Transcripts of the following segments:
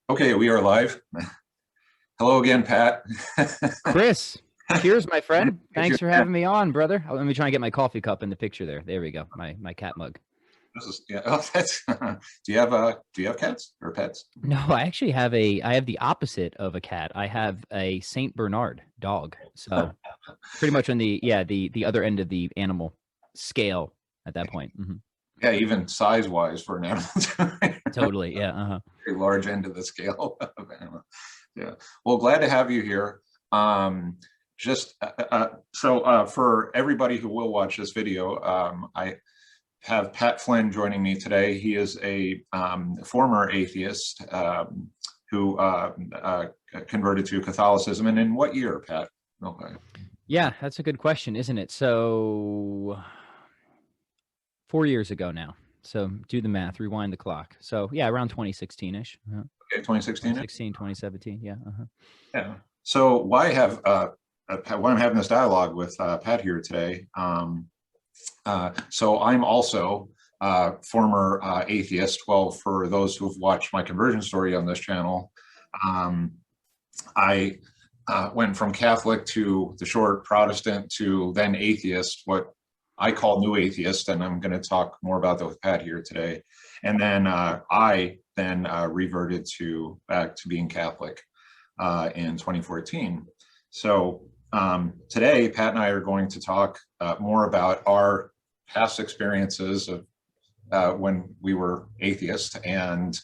Okay, we are live. Hello again, Pat. Chris, cheers, my friend. Thanks for having me on, brother. Let me try and get my coffee cup in the picture there. There we go. My cat mug. This is yeah. Oh, that's. Do you have cats or pets? No, I have the opposite of a cat. I have a Saint Bernard dog. So pretty much on the other end of the animal scale at that point. Yeah, even size-wise for an animal, Totally. Yeah. Uh-huh. very large end of the scale of animal. Yeah. Well, glad to have you here. Um, just for everybody who will watch this video, I have Pat Flynn joining me today. He is a former atheist who converted to Catholicism. And in what year, Pat? Okay. Yeah, that's a good question, isn't it? So 4 years ago now. So do the math, rewind the clock. So yeah, around 2016-ish. Okay, 2016. 2016, 2017. Yeah. Uh-huh. Yeah. So why I'm having this dialogue with Pat here today. So I'm also former atheist. Well, for those who've watched my conversion story on this channel, I went from Catholic to the short Protestant to then atheist, what I call new atheist, and I'm going to talk more about that with Pat here today. And then I reverted back to being Catholic in 2014. So today, Pat and I are going to talk more about our past experiences of when we were atheist, and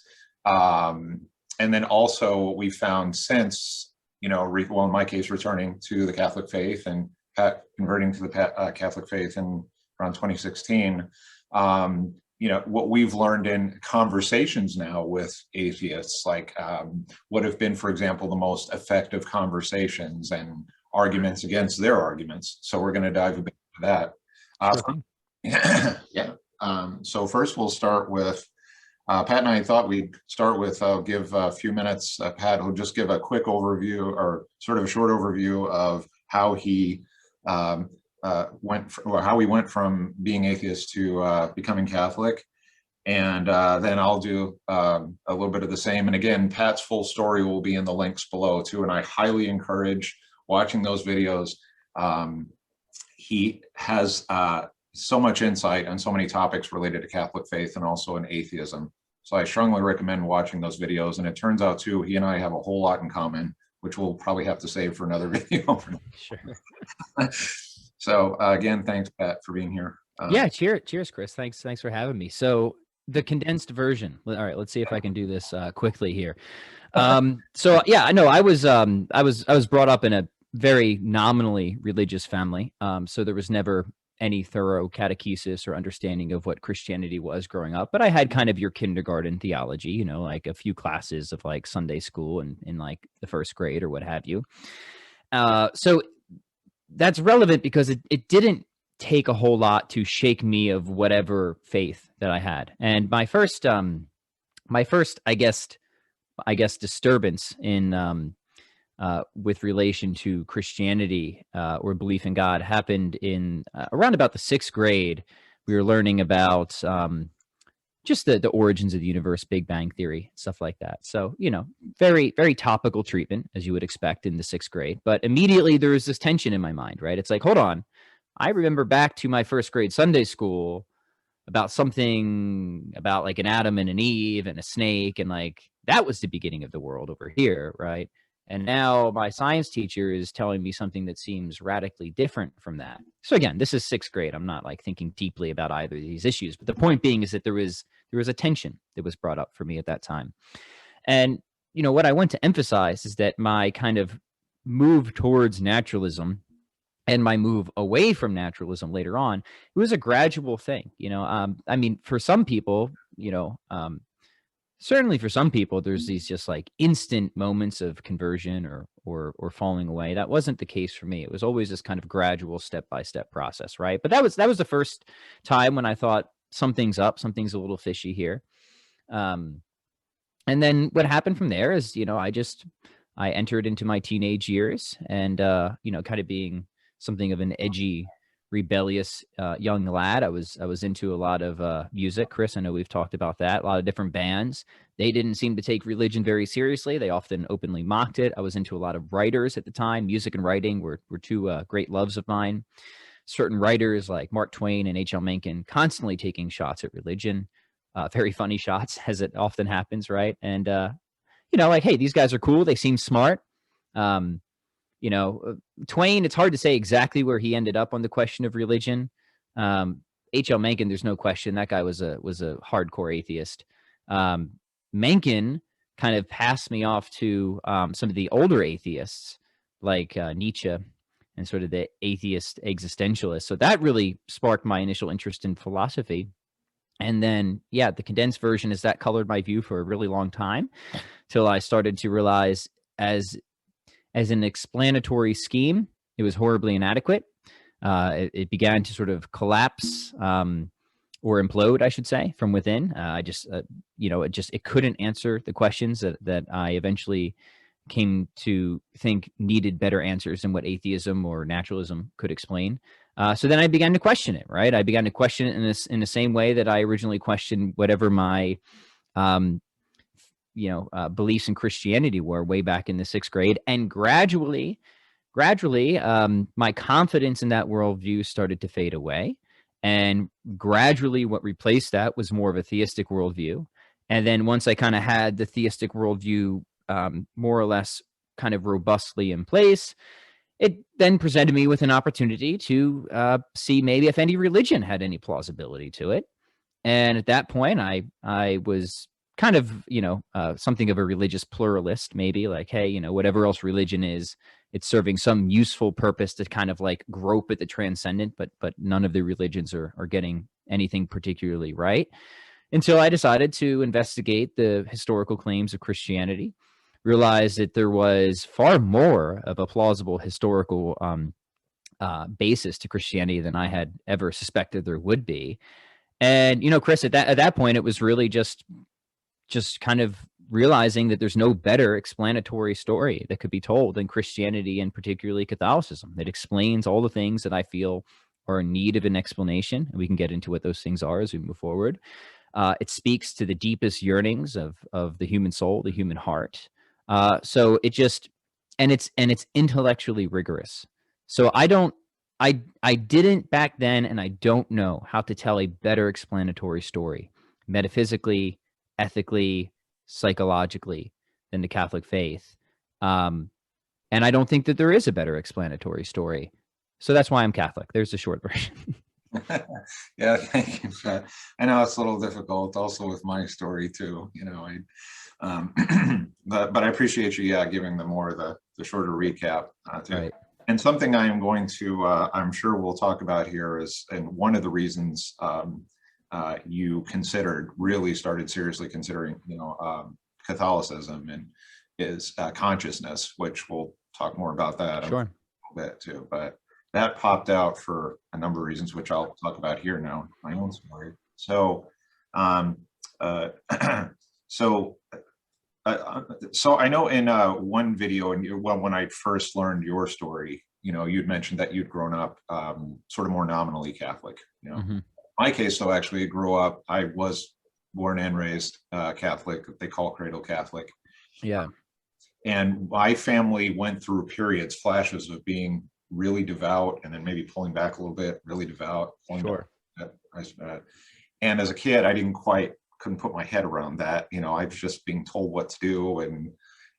then also what we found since, well, in my case, returning to the Catholic faith, and Pat converting to the Catholic faith in around 2016. What we've learned in conversations now with atheists, like what have been, for example, the most effective conversations and arguments against their arguments. So we're going to dive a bit into that. Yeah. So first we'll start with Pat and I thought we'd start with give a few minutes. Pat will just give a quick overview, or sort of a short overview, of how he how we went from being atheist to becoming Catholic. And then I'll do a little bit of the same. And again, Pat's full story will be in the links below too. And I highly encourage watching those videos. He has so much insight on so many topics related to Catholic faith and also in atheism. So I strongly recommend watching those videos. And it turns out too, he and I have a whole lot in common, which we'll probably have to save for another video. Sure. So again, thanks, Pat, for being here. Yeah, cheers, Chris. Thanks for having me. So the condensed version. All right, let's see if I can do this quickly here. So yeah, I know I was brought up in a very nominally religious family. So there was never any thorough catechesis or understanding of what Christianity was growing up. But I had kind of your kindergarten theology, like a few classes of like Sunday school and in like the first grade or what have you. So that's relevant because it didn't take a whole lot to shake me of whatever faith that I had. And my first I guess disturbance in with relation to Christianity or belief in God happened in around about the sixth grade. We were learning about just the origins of the universe, Big Bang Theory, stuff like that. So, very, very topical treatment, as you would expect in the sixth grade. But immediately there was this tension in my mind, right? It's like, hold on. I remember back to my first grade Sunday school about something about like an Adam and an Eve and a snake, and like that was the beginning of the world over here, right? And now my science teacher is telling me something that seems radically different from that. So again, this is sixth grade. I'm not like thinking deeply about either of these issues, but the point being is that there was a tension that was brought up for me at that time. And what I want to emphasize is that my kind of move towards naturalism and my move away from naturalism later on, it was a gradual thing. I mean, for some people, certainly for some people, there's these just like instant moments of conversion or falling away. That wasn't the case for me. It was always this kind of gradual step-by-step process, right? But that was the first time when I thought something's up, something's a little fishy here. And then what happened from there is, I entered into my teenage years and, kind of being something of an edgy rebellious young lad. I was into a lot of music. Chris, I know we've talked about that. A lot of different bands. They didn't seem to take religion very seriously. They often openly mocked it. I was into a lot of writers at the time. Music and writing were two great loves of mine. Certain writers like Mark Twain and H.L. Mencken constantly taking shots at religion, very funny shots, as it often happens, right? And like, hey, these guys are cool. They seem smart. Um, Twain, it's hard to say exactly where he ended up on the question of religion. H.L. Mencken, there's no question that guy was a hardcore atheist. Mencken kind of passed me off to some of the older atheists like Nietzsche and sort of the atheist existentialists. So that really sparked my initial interest in philosophy. And then, yeah, the condensed version is that colored my view for a really long time till I started to realize as an explanatory scheme, it was horribly inadequate. It began to sort of collapse or implode, I should say, from within. It couldn't answer the questions that I eventually came to think needed better answers than what atheism or naturalism could explain. So then I began to question it, right? I began to question it in the same way that I originally questioned whatever my beliefs in Christianity were way back in the 6th grade. And gradually, my confidence in that worldview started to fade away. And gradually what replaced that was more of a theistic worldview. And then once I kind of had the theistic worldview more or less kind of robustly in place, it then presented me with an opportunity to see maybe if any religion had any plausibility to it. And at that point, I was kind of, something of a religious pluralist, maybe like, hey, whatever else religion is, it's serving some useful purpose to kind of like grope at the transcendent, but none of the religions are getting anything particularly right. Until I decided to investigate the historical claims of Christianity, realized that there was far more of a plausible historical basis to Christianity than I had ever suspected there would be. And, Chris, at that point, it was really just kind of realizing that there's no better explanatory story that could be told than Christianity and particularly Catholicism. That explains all the things that I feel are in need of an explanation. And we can get into what those things are as we move forward. It speaks to the deepest yearnings of the human soul, the human heart. So it just, and it's intellectually rigorous. So I didn't back then, and I don't know how to tell a better explanatory story, metaphysically, ethically, psychologically, than the Catholic faith. And I don't think that there is a better explanatory story. So that's why I'm Catholic. There's the short version. Yeah, thank you. I know it's a little difficult also with my story too, but I appreciate you, giving the shorter recap. Right. And something I am going to, I'm sure we'll talk about here is, and one of the reasons you really started seriously considering, Catholicism and is consciousness, which we'll talk more about that Sure. a little bit too. But that popped out for a number of reasons, which I'll talk about here now, my own story. So, so I know in one video, and when I first learned your story, you'd mentioned that you'd grown up sort of more nominally Catholic. Mm-hmm. My case, though, actually grew up. I was born and raised Catholic. They call cradle Catholic. Yeah. And my family went through periods, flashes of being really devout, and then maybe pulling back a little bit, really devout. Sure. And as a kid, I couldn't put my head around that. I was just being told what to do.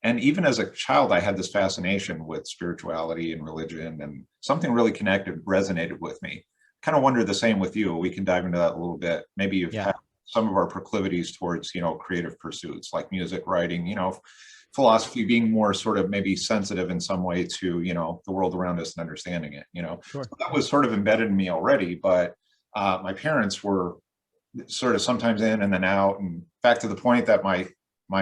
And even as a child, I had this fascination with spirituality and religion, and something really resonated with me. Kind of wonder the same with you. We can dive into that a little bit. Maybe you've had some of our proclivities towards, creative pursuits like music, writing, philosophy, being more sort of maybe sensitive in some way to, the world around us and understanding it, Sure. So that was sort of embedded in me already. But my parents were sort of sometimes in and then out, and back to the point that my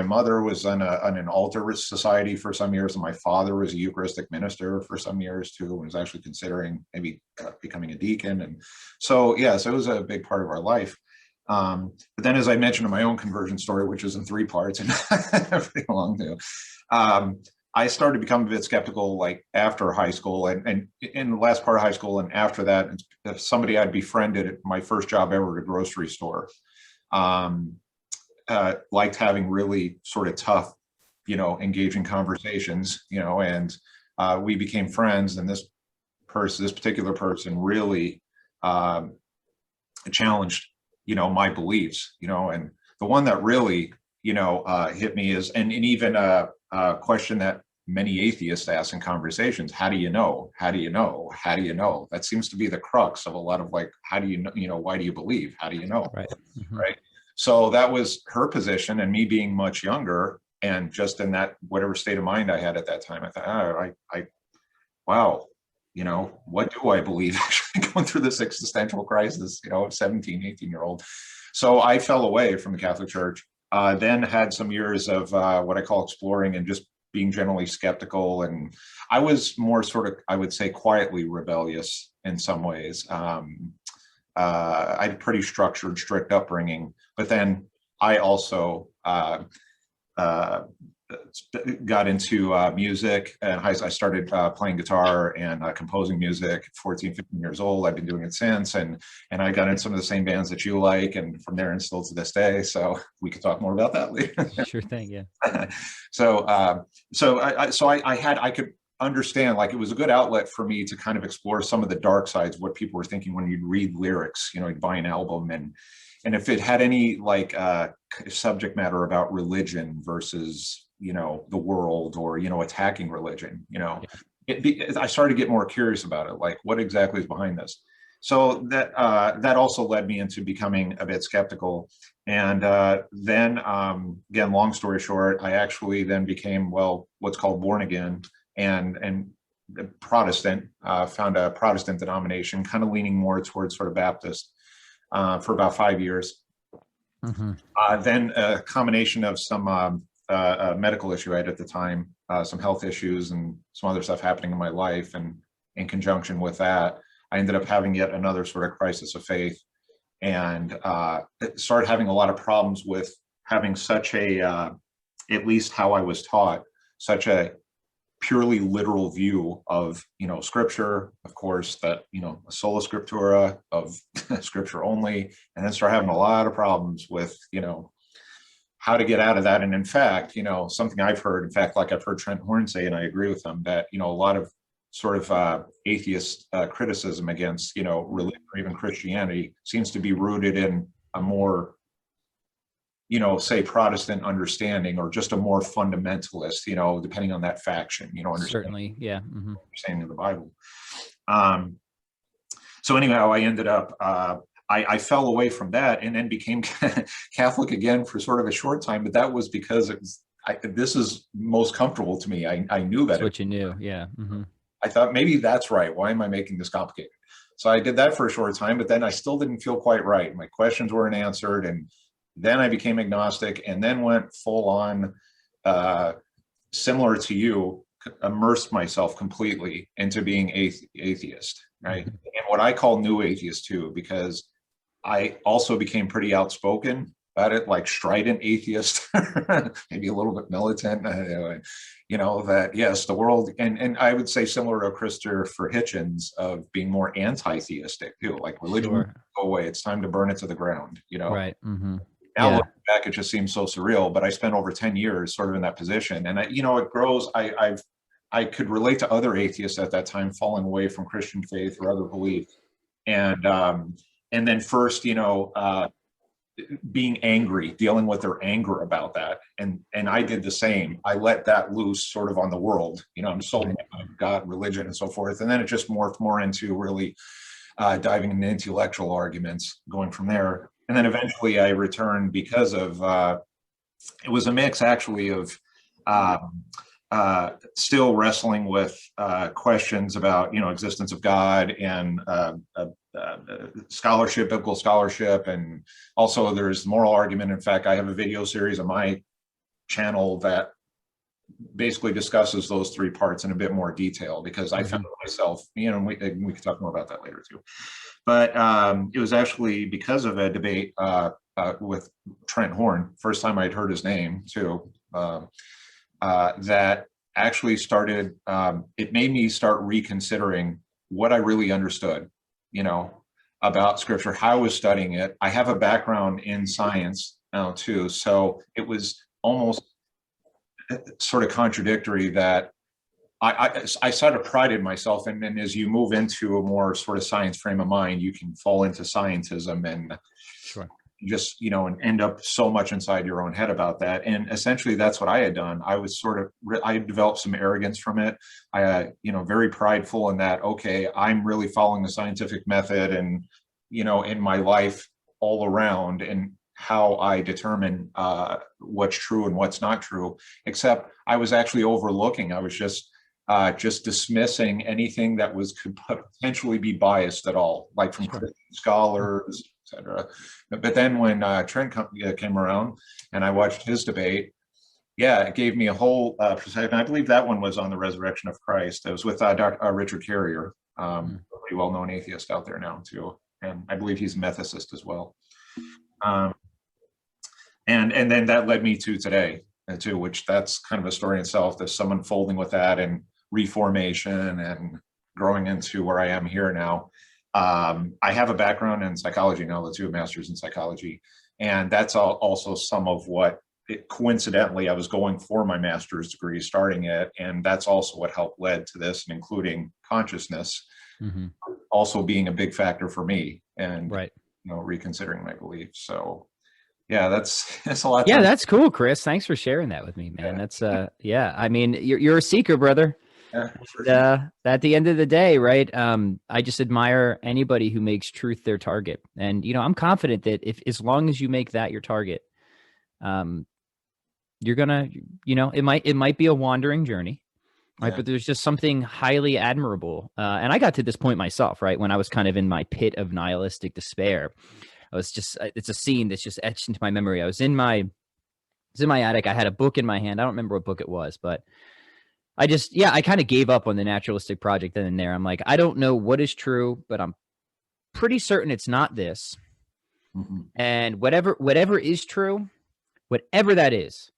mother was on an altar society for some years, and my father was a Eucharistic minister for some years too, and was actually considering maybe becoming a deacon. And so, so it was a big part of our life. But then, as I mentioned in my own conversion story, which is in 3 parts and pretty long too, I started to become a bit skeptical like after high school and in the last part of high school and after that, somebody I'd befriended at my first job ever at a grocery store. Um, Liked having really sort of tough, engaging conversations, and we became friends. And this particular person really um, challenged, my beliefs, and the one that really, hit me is, and even a question that many atheists ask in conversations: how do you know? How do you know? How do you know? That seems to be the crux of a lot of like, how do you know? Why do you believe? How do you know? Right. Mm-hmm. Right. So that was her position, and me being much younger, and just in that whatever state of mind I had at that time, I thought, wow, what do I believe? Actually going through this existential crisis, 17, 18-year-old. So I fell away from the Catholic Church, then had some years of what I call exploring and just being generally skeptical. And I was more sort of, I would say, quietly rebellious in some ways. I had a pretty structured, strict upbringing, but then I also uh, got into music, and I started playing guitar and composing music at 14, 15 years old. I've been doing it since, and I got in some of the same bands that you like, and from there and still to this day. So we could talk more about that later. Sure thing. Yeah. I could understand, like, it was a good outlet for me to kind of explore some of the dark sides of what people were thinking when you'd read lyrics, you'd buy an album, and if it had any like subject matter about religion versus the world, or attacking religion, I started to get more curious about it, like what exactly is behind this. So that also led me into becoming a bit skeptical. And then again, long story short, I actually then became, well, what's called born again, and Protestant. Found a Protestant denomination, kind of leaning more towards sort of Baptist, for about 5 years. Mm-hmm. Then a combination of some medical issue I had at the time, some health issues and some other stuff happening in my life, and in conjunction with that, I ended up having yet another sort of crisis of faith, and started having a lot of problems with having such a, at least how I was taught, such a purely literal view of scripture, of course, that a sola scriptura, of scripture only, and then start having a lot of problems with how to get out of that. And in fact, something I've heard, in fact, like I've heard Trent Horn say, and I agree with him, that a lot of sort of atheist criticism against religion or even Christianity seems to be rooted in a more say Protestant understanding, or just a more fundamentalist, depending on that faction, Certainly. Yeah. Mm-hmm. understanding of the Bible. So anyhow, I ended up, I fell away from that, and then became Catholic again for sort of a short time, but that was because this is most comfortable to me. I knew that. That's what you knew. Yeah. Mm-hmm. I thought, maybe that's right. Why am I making this complicated? So I did that for a short time, but then I still didn't feel quite right. My questions weren't answered, and then I became agnostic, and then went full on, similar to you, immersed myself completely into being atheist, right? Mm-hmm. And what I call new atheist too, because I also became pretty outspoken about it, like strident atheist, maybe a little bit militant, that yes, the world, and I would say similar to Christopher Hitchens, of being more anti-theistic too, like religion, Sure. go away, it's time to burn it to the ground, Right. Mm-hmm. Now Yeah. looking back, it just seems so surreal, but I spent over 10 years sort of in that position, and it grows. I could relate to other atheists at that time falling away from Christian faith or other beliefs, and then first, being angry, dealing with their anger about that, and I did the same. I let that loose sort of on the world. I'm sold by God, religion, and so forth, and then it just morphed more into really diving into intellectual arguments, going from there. And then eventually I returned because of, it was a mix actually of still wrestling with questions about, existence of God, and scholarship, biblical scholarship. And also there's moral argument. In fact, I have a video series on my channel that basically discusses those three parts in a bit more detail, because I found myself, and we can talk more about that later too. But it was actually because of a debate with Trent Horn, first time I'd heard his name too, that actually started, it made me start reconsidering what I really understood, you know, about scripture, how I was studying it. I have a background in science now too. So it was almost sort of contradictory that I sort of prided myself, and as you move into a more sort of science frame of mind, you can fall into scientism and Sure. just, you know, and end up so much inside your own head about that. And essentially that's what I had done. I was sort of, I developed some arrogance from it. You know, very prideful in that, okay, I'm really following the scientific method and, you know, in my life all around and how I determine what's true and what's not true, except I was actually overlooking. I was just dismissing anything that could potentially be biased at all, like from Christian scholars, etc. But then when Trent came around and I watched his debate, yeah, it gave me a whole perspective. I believe that one was on the resurrection of Christ. It was with Dr. Richard Carrier, a pretty well-known atheist out there now too, and I believe he's a Methodist as well. And then that led me to today too, which that's kind of a story in itself. There's some unfolding with that and reformation and growing into where I am here now. I have a background in psychology now, the two masters in psychology, and that's also some of what coincidentally I was going for my master's degree, starting it, and that's also what helped led to this, and including consciousness, also being a big factor for me, and you know, reconsidering my beliefs. So yeah, that's a lot. Yeah, that's cool, Chris. Thanks for sharing that with me, man. That's yeah. I mean, you're a seeker, brother. Yeah, for sure. At the end of the day, right? I just admire anybody who makes truth their target, and you know, I'm confident that if as long as you make that your target, you're gonna, you know, it might be a wandering journey, right? But there's just something highly admirable, and I got to this point myself, right, when I was kind of in my pit of nihilistic despair. I was just, it's a scene that's just etched into my memory. I was in my attic. I had a book in my hand. I don't remember what book it was, but I just, yeah, I kind of gave up on the naturalistic project then and there. I'm like, I don't know what is true, but I'm pretty certain it's not this. And whatever is true, whatever that is,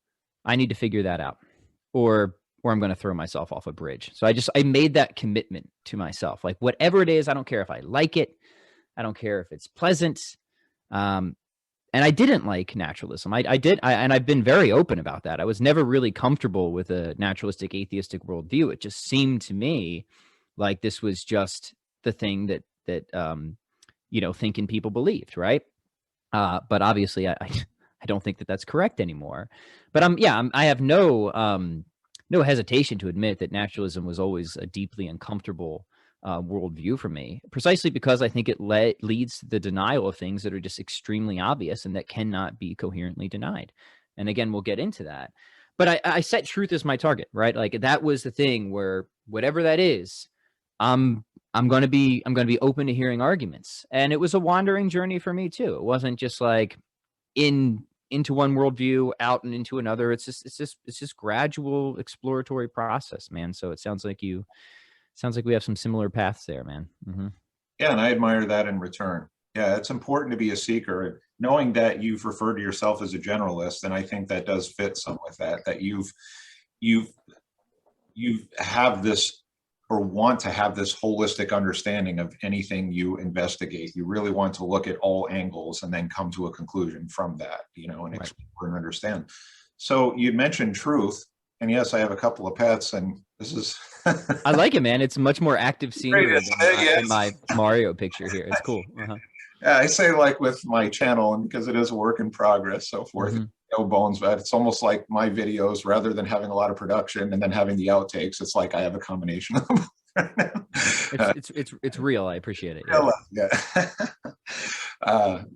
I need to figure that out, or I'm going to throw myself off a bridge. So I made that commitment to myself. Like, whatever it is, I don't care if I like it. I don't care if it's pleasant. And I didn't like naturalism. And I've been very open about that. I was never really comfortable with a naturalistic, atheistic worldview. It just seemed to me like this was just the thing that you know, thinking people believed, right? But obviously, I don't think that that's correct anymore. But I have no hesitation to admit that naturalism was always a deeply uncomfortable worldview for me, precisely because I think it leads to the denial of things that are just extremely obvious and that cannot be coherently denied. And again, we'll get into that. But I set truth as my target, right? Like, that was the thing where whatever that is, I'm going to be open to hearing arguments. And it was a wandering journey for me too. It wasn't just like into one worldview, out and into another. It's just gradual exploratory process, man. So it sounds like we have some similar paths there, man. Yeah, and I admire that in return. Yeah, it's important to be a seeker, knowing that you've referred to yourself as a generalist, and I think that does fit some with that you have this, or want to have this, holistic understanding of anything you investigate. You really want to look at all angles and then come to a conclusion from that, you know, and explore and understand. So you mentioned truth, and yes, I have a couple of pets, and this is I like it, man. It's a much more active scenery than my Mario picture here. It's cool. Yeah, I say, like, with my channel, and because it is a work in progress, so forth, no bones, but it's almost like my videos, rather than having a lot of production and then having the outtakes, it's like I have a combination of them. It's real. I appreciate it. Yeah.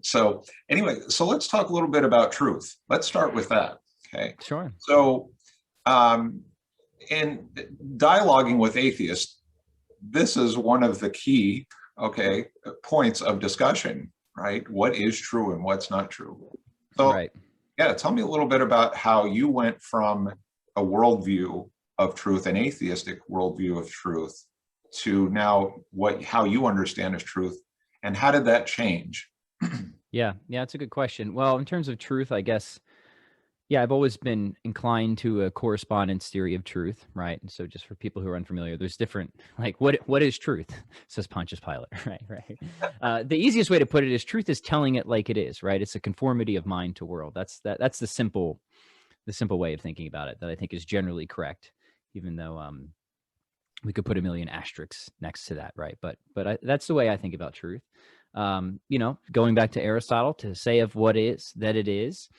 So anyway, so let's talk a little bit about truth. Let's start with that. Okay. Sure. So, in dialoguing with atheists, this is one of the key, points of discussion, right? What is true and what's not true. So, yeah, tell me a little bit about how you went from a worldview of truth, an atheistic worldview of truth, to now how you understand as truth, and how did that change? Yeah, it's a good question. Well, in terms of truth, I guess Yeah, I've always been inclined to a correspondence theory of truth, right? And so, just for people who are unfamiliar, there's different, like, what is truth? Says Pontius Pilate, right? Right. The easiest way to put it is truth is telling it like it is, right? It's a conformity of mind to world. That's the simple way of thinking about it that I think is generally correct, even though we could put a million asterisks next to that, right? But that's the way I think about truth. Going back to Aristotle, to say of what is that it is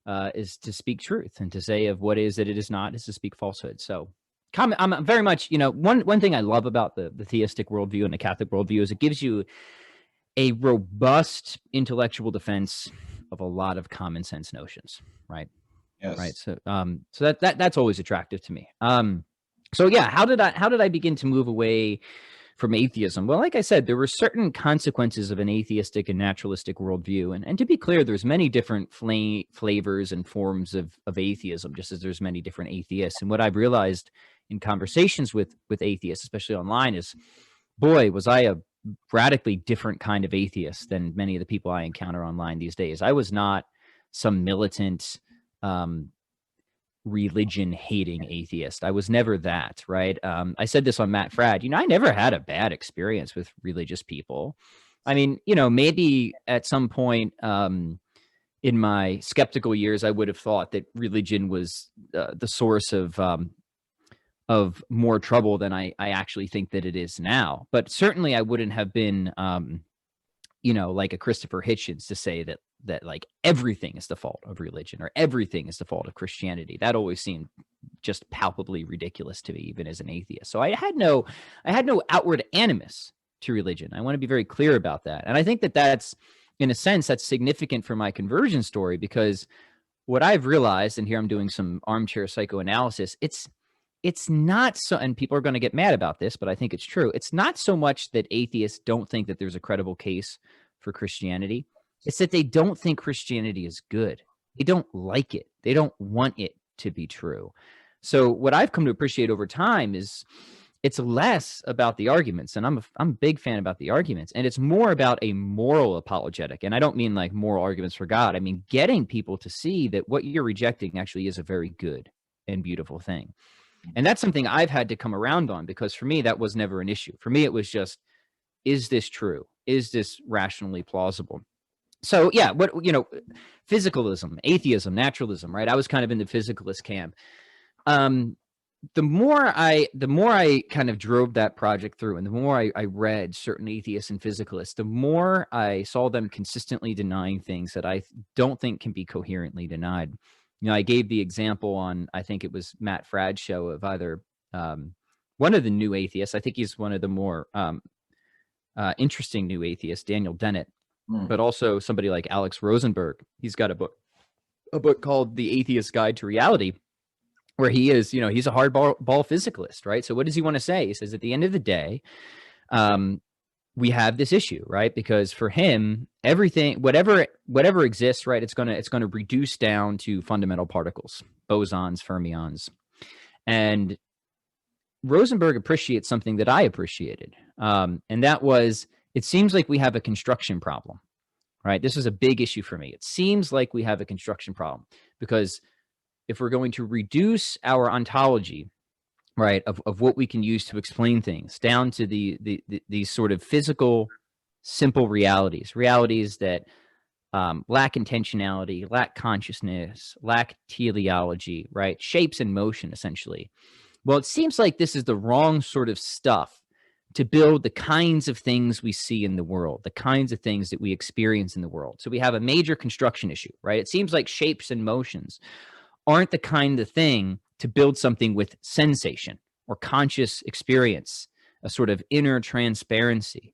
to speak truth, and to say of what is that it is not is to speak falsehood. So I'm very much, one thing I love about the theistic worldview and the Catholic worldview is it gives you a robust intellectual defense of a lot of common sense notions, right? Yes. Right. So that's always attractive to me. So yeah, how did I begin to move away from atheism? Well, like I said, there were certain consequences of an atheistic and naturalistic worldview. And to be clear, there's many different flavors and forms of atheism, just as there's many different atheists. And what I've realized in conversations with atheists, especially online, is, boy, was I a radically different kind of atheist than many of the people I encounter online these days. I was not some militant, religion-hating atheist. I was never that, right? I said this on Matt Frad. I never had a bad experience with religious people. I mean, maybe at some point in my skeptical years, I would have thought that religion was the source of more trouble than I actually think that it is now. But certainly, I wouldn't have been, like a Christopher Hitchens to say that like everything is the fault of religion or everything is the fault of Christianity. That always seemed just palpably ridiculous to me, even as an atheist. So I had no outward animus to religion. I want to be very clear about that. And I think that that's, in a sense, that's significant for my conversion story, because what I've realized, and here I'm doing some armchair psychoanalysis, it's not so, and people are going to get mad about this, but I think it's true. It's not so much that atheists don't think that there's a credible case for Christianity. It's that they don't think Christianity is good. They don't like it. They don't want it to be true. So what I've come to appreciate over time is it's less about the arguments, and I'm a big fan about the arguments, and it's more about a moral apologetic. And I don't mean like moral arguments for God. I mean getting people to see that what you're rejecting actually is a very good and beautiful thing. And that's something I've had to come around on, because for me, that was never an issue. For me, it was just, is this true? Is this rationally plausible? So yeah, physicalism, atheism, naturalism, right? I was kind of in the physicalist camp. The more I kind of drove that project through, and the more I read certain atheists and physicalists, the more I saw them consistently denying things that I don't think can be coherently denied. I gave the example on, I think it was Matt Frad's show, of either one of the new atheists. I think he's one of the more interesting new atheists, Daniel Dennett, but also somebody like Alex Rosenberg. He's got a book called The Atheist Guide to Reality, where he is, he's a hardball physicalist, right? So what does he want to say? He says, at the end of the day, we have this issue, right? Because for him, everything, whatever exists, right, it's gonna reduce down to fundamental particles, bosons, fermions. And Rosenberg appreciates something that I appreciated, and that was, it seems like we have a construction problem, right? This is a big issue for me. It seems like we have a construction problem, because if we're going to reduce our ontology, right, of what we can use to explain things down to these sort of physical, simple realities that lack intentionality, lack consciousness, lack teleology, right, shapes and motion, essentially. Well, it seems like this is the wrong sort of stuff to build the kinds of things we see in the world, the kinds of things that we experience in the world. So we have a major construction issue, right? It seems like shapes and motions aren't the kind of thing to build something with sensation or conscious experience, a sort of inner transparency,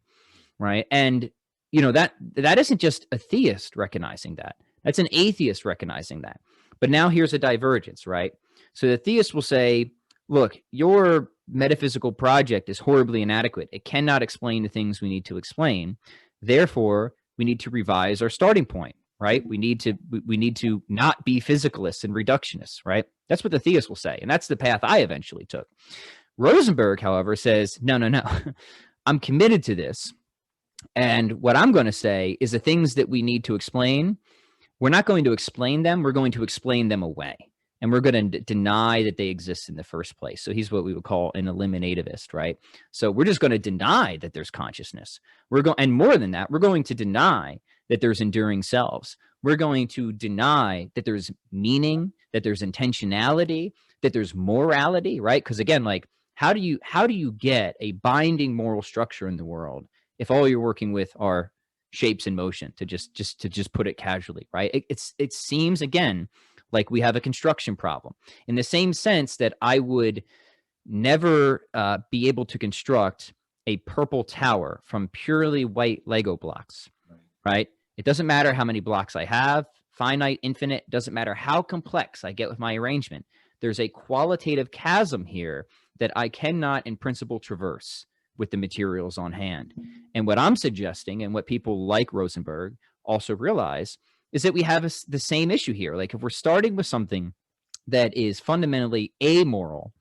right? And, that isn't just a theist recognizing that. That's an atheist recognizing that. But now here's a divergence, right? So the theist will say, look, your metaphysical project is horribly inadequate. It cannot explain the things we need to explain. Therefore, we need to revise our starting point, right? We need to not be physicalists and reductionists, right? That's what the theist will say. And that's the path I eventually took. Rosenberg, however, says, no. I'm committed to this. And what I'm going to say is the things that we need to explain we're not going to explain them. We're going to explain them away. And we're going to deny that they exist in the first place. So he's what we would call an eliminativist, right? So we're just going to deny that there's consciousness. And more than that, we're going to deny that there's enduring selves. We're going to deny that there's meaning, that there's intentionality, that there's morality, right? Because again, like, how do you get a binding moral structure in the world if all you're working with are shapes in motion, to just put it casually, right? It seems, again, like we have a construction problem, in the same sense that I would never be able to construct a purple tower from purely white Lego blocks, right? It doesn't matter how many blocks I have, finite, infinite, doesn't matter how complex I get with my arrangement. There's a qualitative chasm here that I cannot in principle traverse with the materials on hand. And what I'm suggesting, and what people like Rosenberg also realize, is that we have the same issue here. Like, if we're starting with something that is fundamentally amoral,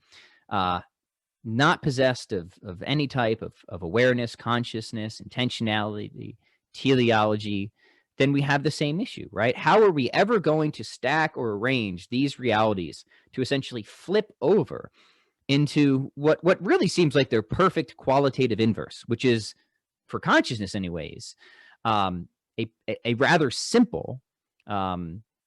not possessed of any type of awareness, consciousness, intentionality, teleology, then we have the same issue, right? How are we ever going to stack or arrange these realities to essentially flip over into what really seems like their perfect qualitative inverse, which is, for consciousness anyways, a rather simple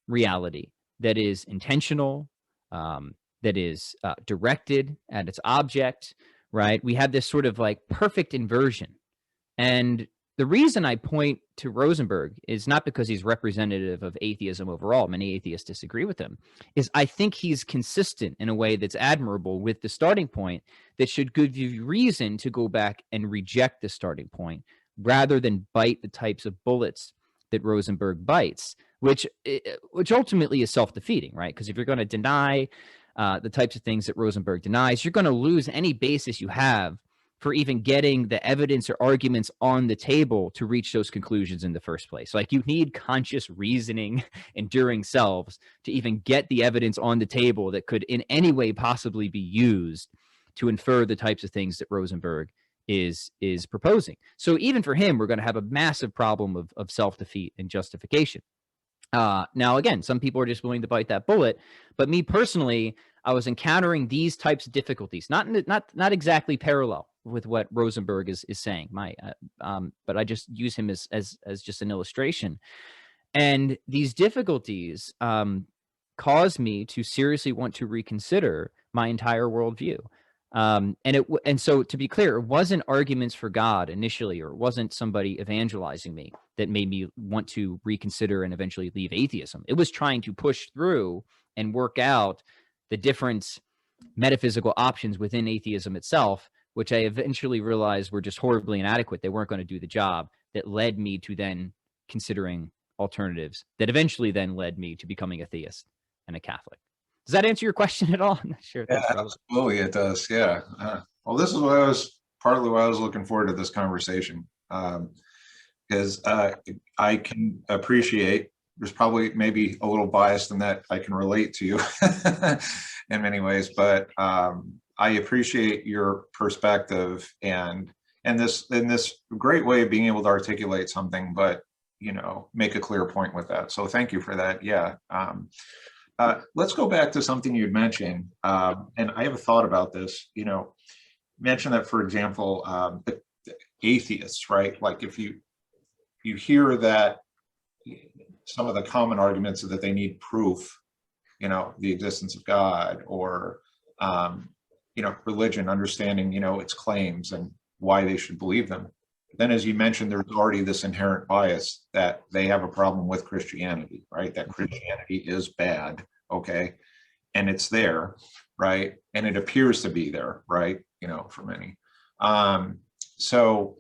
reality that is intentional, that is directed at its object, right? We have this sort of like perfect inversion. And the reason I point to Rosenberg is not because he's representative of atheism overall. Many atheists disagree with him. Is I think he's consistent in a way that's admirable with the starting point that should give you reason to go back and reject the starting point rather than bite the types of bullets that Rosenberg bites, which ultimately is self-defeating, right? Because if you're going to deny the types of things that Rosenberg denies, you're going to lose any basis you have for even getting the evidence or arguments on the table to reach those conclusions in the first place. Like, you need conscious reasoning, enduring selves, to even get the evidence on the table that could in any way possibly be used to infer the types of things that Rosenberg is proposing. So even for him, we're going to have a massive problem of self-defeat and justification. Now, again, some people are just willing to bite that bullet, but me personally, I was encountering these types of difficulties, not exactly parallel with what Rosenberg is saying. But I just use him as just an illustration. And these difficulties caused me to seriously want to reconsider my entire worldview. And so, to be clear, it wasn't arguments for God initially, or it wasn't somebody evangelizing me that made me want to reconsider and eventually leave atheism. It was trying to push through and work out the different metaphysical options within atheism itself, which I eventually realized were just horribly inadequate. They weren't going to do the job. That led me to then considering alternatives that eventually then led me to becoming a theist and a Catholic. Does that answer your question at all? I'm not sure. Yeah, absolutely, it does. Yeah. Well, this is partly why I was looking forward to this conversation, because I can appreciate. There's probably maybe a little biased in that I can relate to you in many ways, but I appreciate your perspective and this great way of being able to articulate something, but make a clear point with that. So thank you for that. Yeah. Let's go back to something you'd mentioned, and I have a thought about this. Mention that, for example, the atheists, right? Like, if you hear that some of the common arguments are that they need proof, the existence of God, or religion, understanding, its claims and why they should believe them. Then, as you mentioned, there's already this inherent bias that they have a problem with Christianity, right? That Christianity is bad, okay? And it's there, right? And it appears to be there, right? For many. So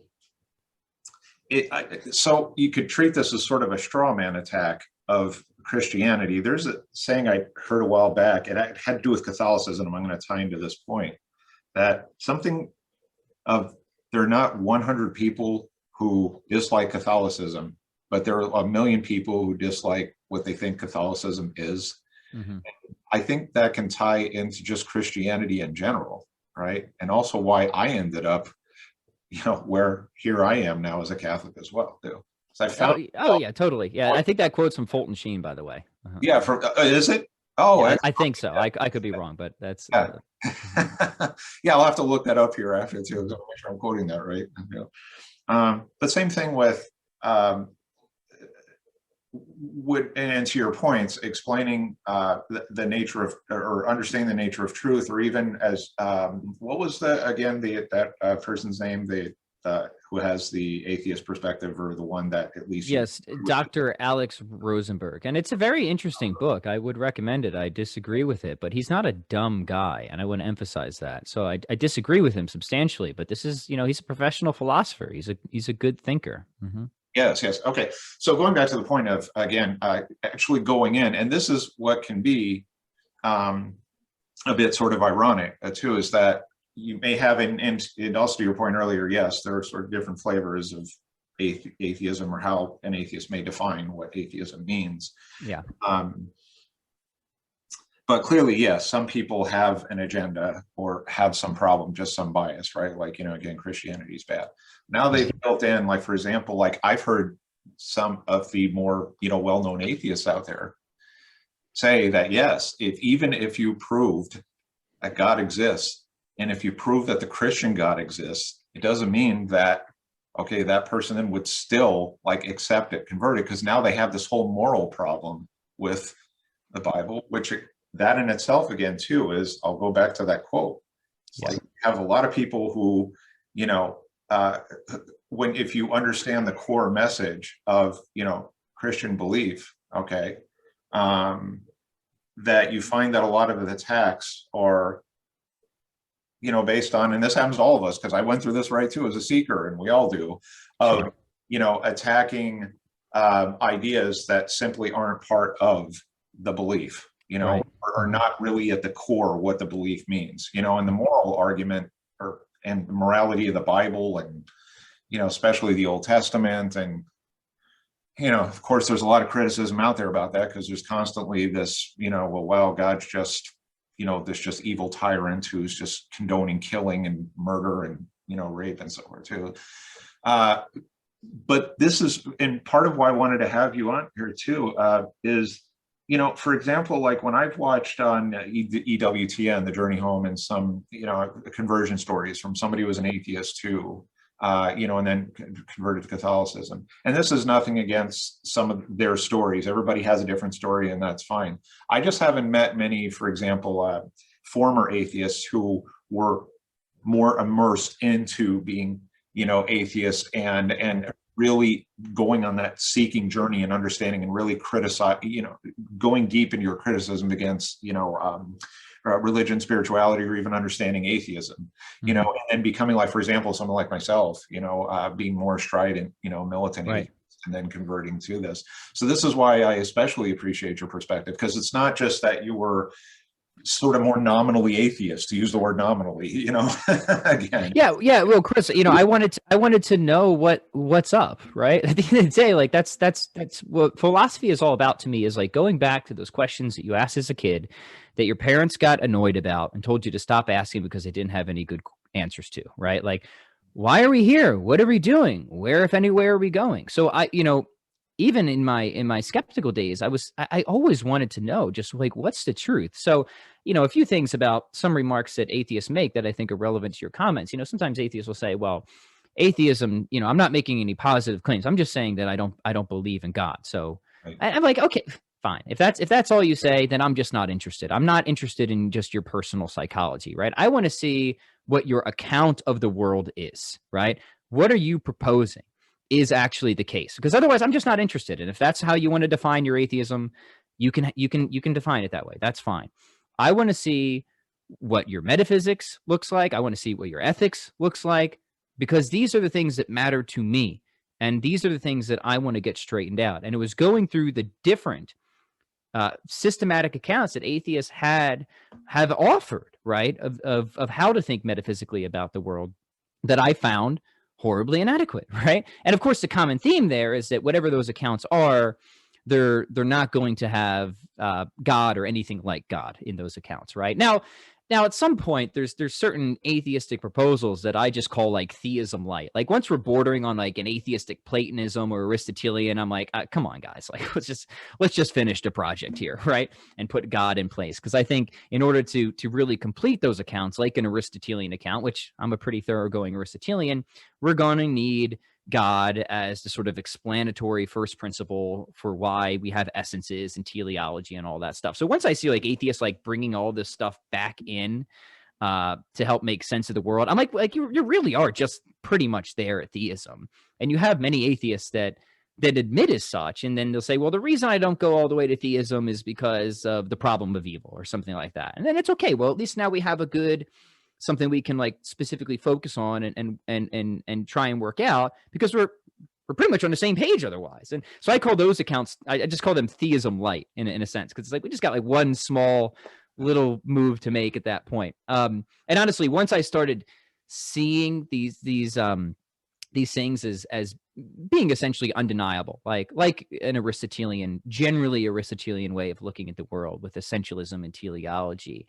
you could treat this as sort of a straw man attack of Christianity. There's a saying I heard a while back, and it had to do with Catholicism. I'm going to tie into this point, that there are not 100 people who dislike Catholicism, but there are 1 million people who dislike what they think Catholicism is. Mm-hmm. I think that can tie into just Christianity in general, right? And also why I ended up, where here I am now as a Catholic as well, too. So I found. Oh yeah, totally. Yeah, I think that quote's from Fulton Sheen, by the way. Yeah, is it? Oh, Yeah, I excellent. think so. I could be wrong, but that's Yeah. mhm. Yeah, I'll have to look that up here after too. To make sure I'm quoting that right. Yeah. But same thing with um, would, and to your points, explaining the nature of, or understanding the nature of truth, or even as what was the again that person's name, the who has the atheist perspective, or the one that at least you. Yes, Dr. Alex Rosenberg. And it's a very interesting book. I would recommend it. I disagree with it, but he's not a dumb guy. And I want to emphasize that. So I disagree with him substantially, but this is, he's a professional philosopher. He's a good thinker. Mm-hmm. Yes, yes. Okay. So going back to the point of, again, actually going in, and this is what can be a bit sort of ironic too, is that you may have, and also to your point earlier, yes, there are sort of different flavors of atheism, or how an atheist may define what atheism means. Yeah. But clearly, yes, some people have an agenda or have some problem, just some bias, right? Like, again, Christianity is bad. Now they've built in, like, for example, like I've heard some of the more, well-known atheists out there say that, yes, even if you proved that God exists, and if you prove that the Christian God exists, it doesn't mean that, okay, that person then would still like accept it, convert it, because now they have this whole moral problem with the Bible, which that in itself, again, too, is, I'll go back to that quote. It's like, you have a lot of people who, if you understand the core message of, Christian belief, okay, that you find that a lot of the attacks are, based on, and this happens to all of us, because I went through this right too as a seeker, and we all do, of, attacking ideas that simply aren't part of the belief, Right. are not really at the core what the belief means, and the moral argument, and the morality of the Bible, and, especially the Old Testament. And, of course, there's a lot of criticism out there about that, because there's constantly this, well, God's just, this just evil tyrant who's just condoning killing and murder and, rape and so forth too. But this is, and part of why I wanted to have you on here too, is, for example, like when I've watched on EWTN, The Journey Home, and some, conversion stories from somebody who was an atheist too, and then converted to Catholicism. And this is nothing against some of their stories. Everybody has a different story, and that's fine. I just haven't met many, for example, former atheists who were more immersed into being, atheists, and really going on that seeking journey and understanding, and really criticize, going deep into your criticism against, religion, spirituality, or even understanding atheism, and becoming, like, for example, someone like myself, being more strident, militant, Right. and then converting to this. So this is why I especially appreciate your perspective, because it's not just that you were sort of more nominally atheist, to use the word nominally, again. Yeah. Well, Chris, I wanted to know what's up, right? At the end of the day, like that's what philosophy is all about to me, is like going back to those questions that you asked as a kid that your parents got annoyed about and told you to stop asking because they didn't have any good answers to, right? Like, why are we here? What are we doing? Where, if anywhere, are we going? So even in my skeptical days, I always wanted to know, just like, what's the truth? So, a few things about some remarks that atheists make that I think are relevant to your comments. Sometimes atheists will say, well, atheism, I'm not making any positive claims. I'm just saying that I don't believe in God. So Right. I'm like, okay, fine. If that's all you say, then I'm just not interested. I'm not interested in just your personal psychology, right? I want to see what your account of the world is, right? What are you proposing is actually the case? Because otherwise, I'm just not interested. And if that's how you want to define your atheism, you can define it that way. That's fine. I want to see what your metaphysics looks like. I want to see what your ethics looks like, because these are the things that matter to me. And these are the things that I want to get straightened out. And it was going through the different systematic accounts that atheists have offered, right, of how to think metaphysically about the world, that I found horribly inadequate, right? And of course, the common theme there is that whatever those accounts are, they're not going to have God or anything like God in those accounts, right? Now, Now, at some point, there's certain atheistic proposals that I just call like theism light. Like once we're bordering on like an atheistic Platonism or Aristotelian, I'm like, come on, guys, like let's just finish the project here, right? And put God in place, because I think in order to really complete those accounts, like an Aristotelian account, which I'm a pretty thoroughgoing Aristotelian, we're going to need God as the sort of explanatory first principle for why we have essences and teleology and all that stuff. So once I see like atheists like bringing all this stuff back in to help make sense of the world, I'm like you really are just pretty much there at theism. And you have many atheists that admit as such, and then they'll say, well, the reason I don't go all the way to theism is because of the problem of evil or something like that. And then it's okay. Well, at least now we have a good something we can like specifically focus on and try and work out, because we're pretty much on the same page otherwise. And so I call those accounts, I just call them theism light in a sense, because it's like we just got like one small little move to make at that point. And honestly, once I started seeing these things as being essentially undeniable, like an generally Aristotelian way of looking at the world with essentialism and teleology,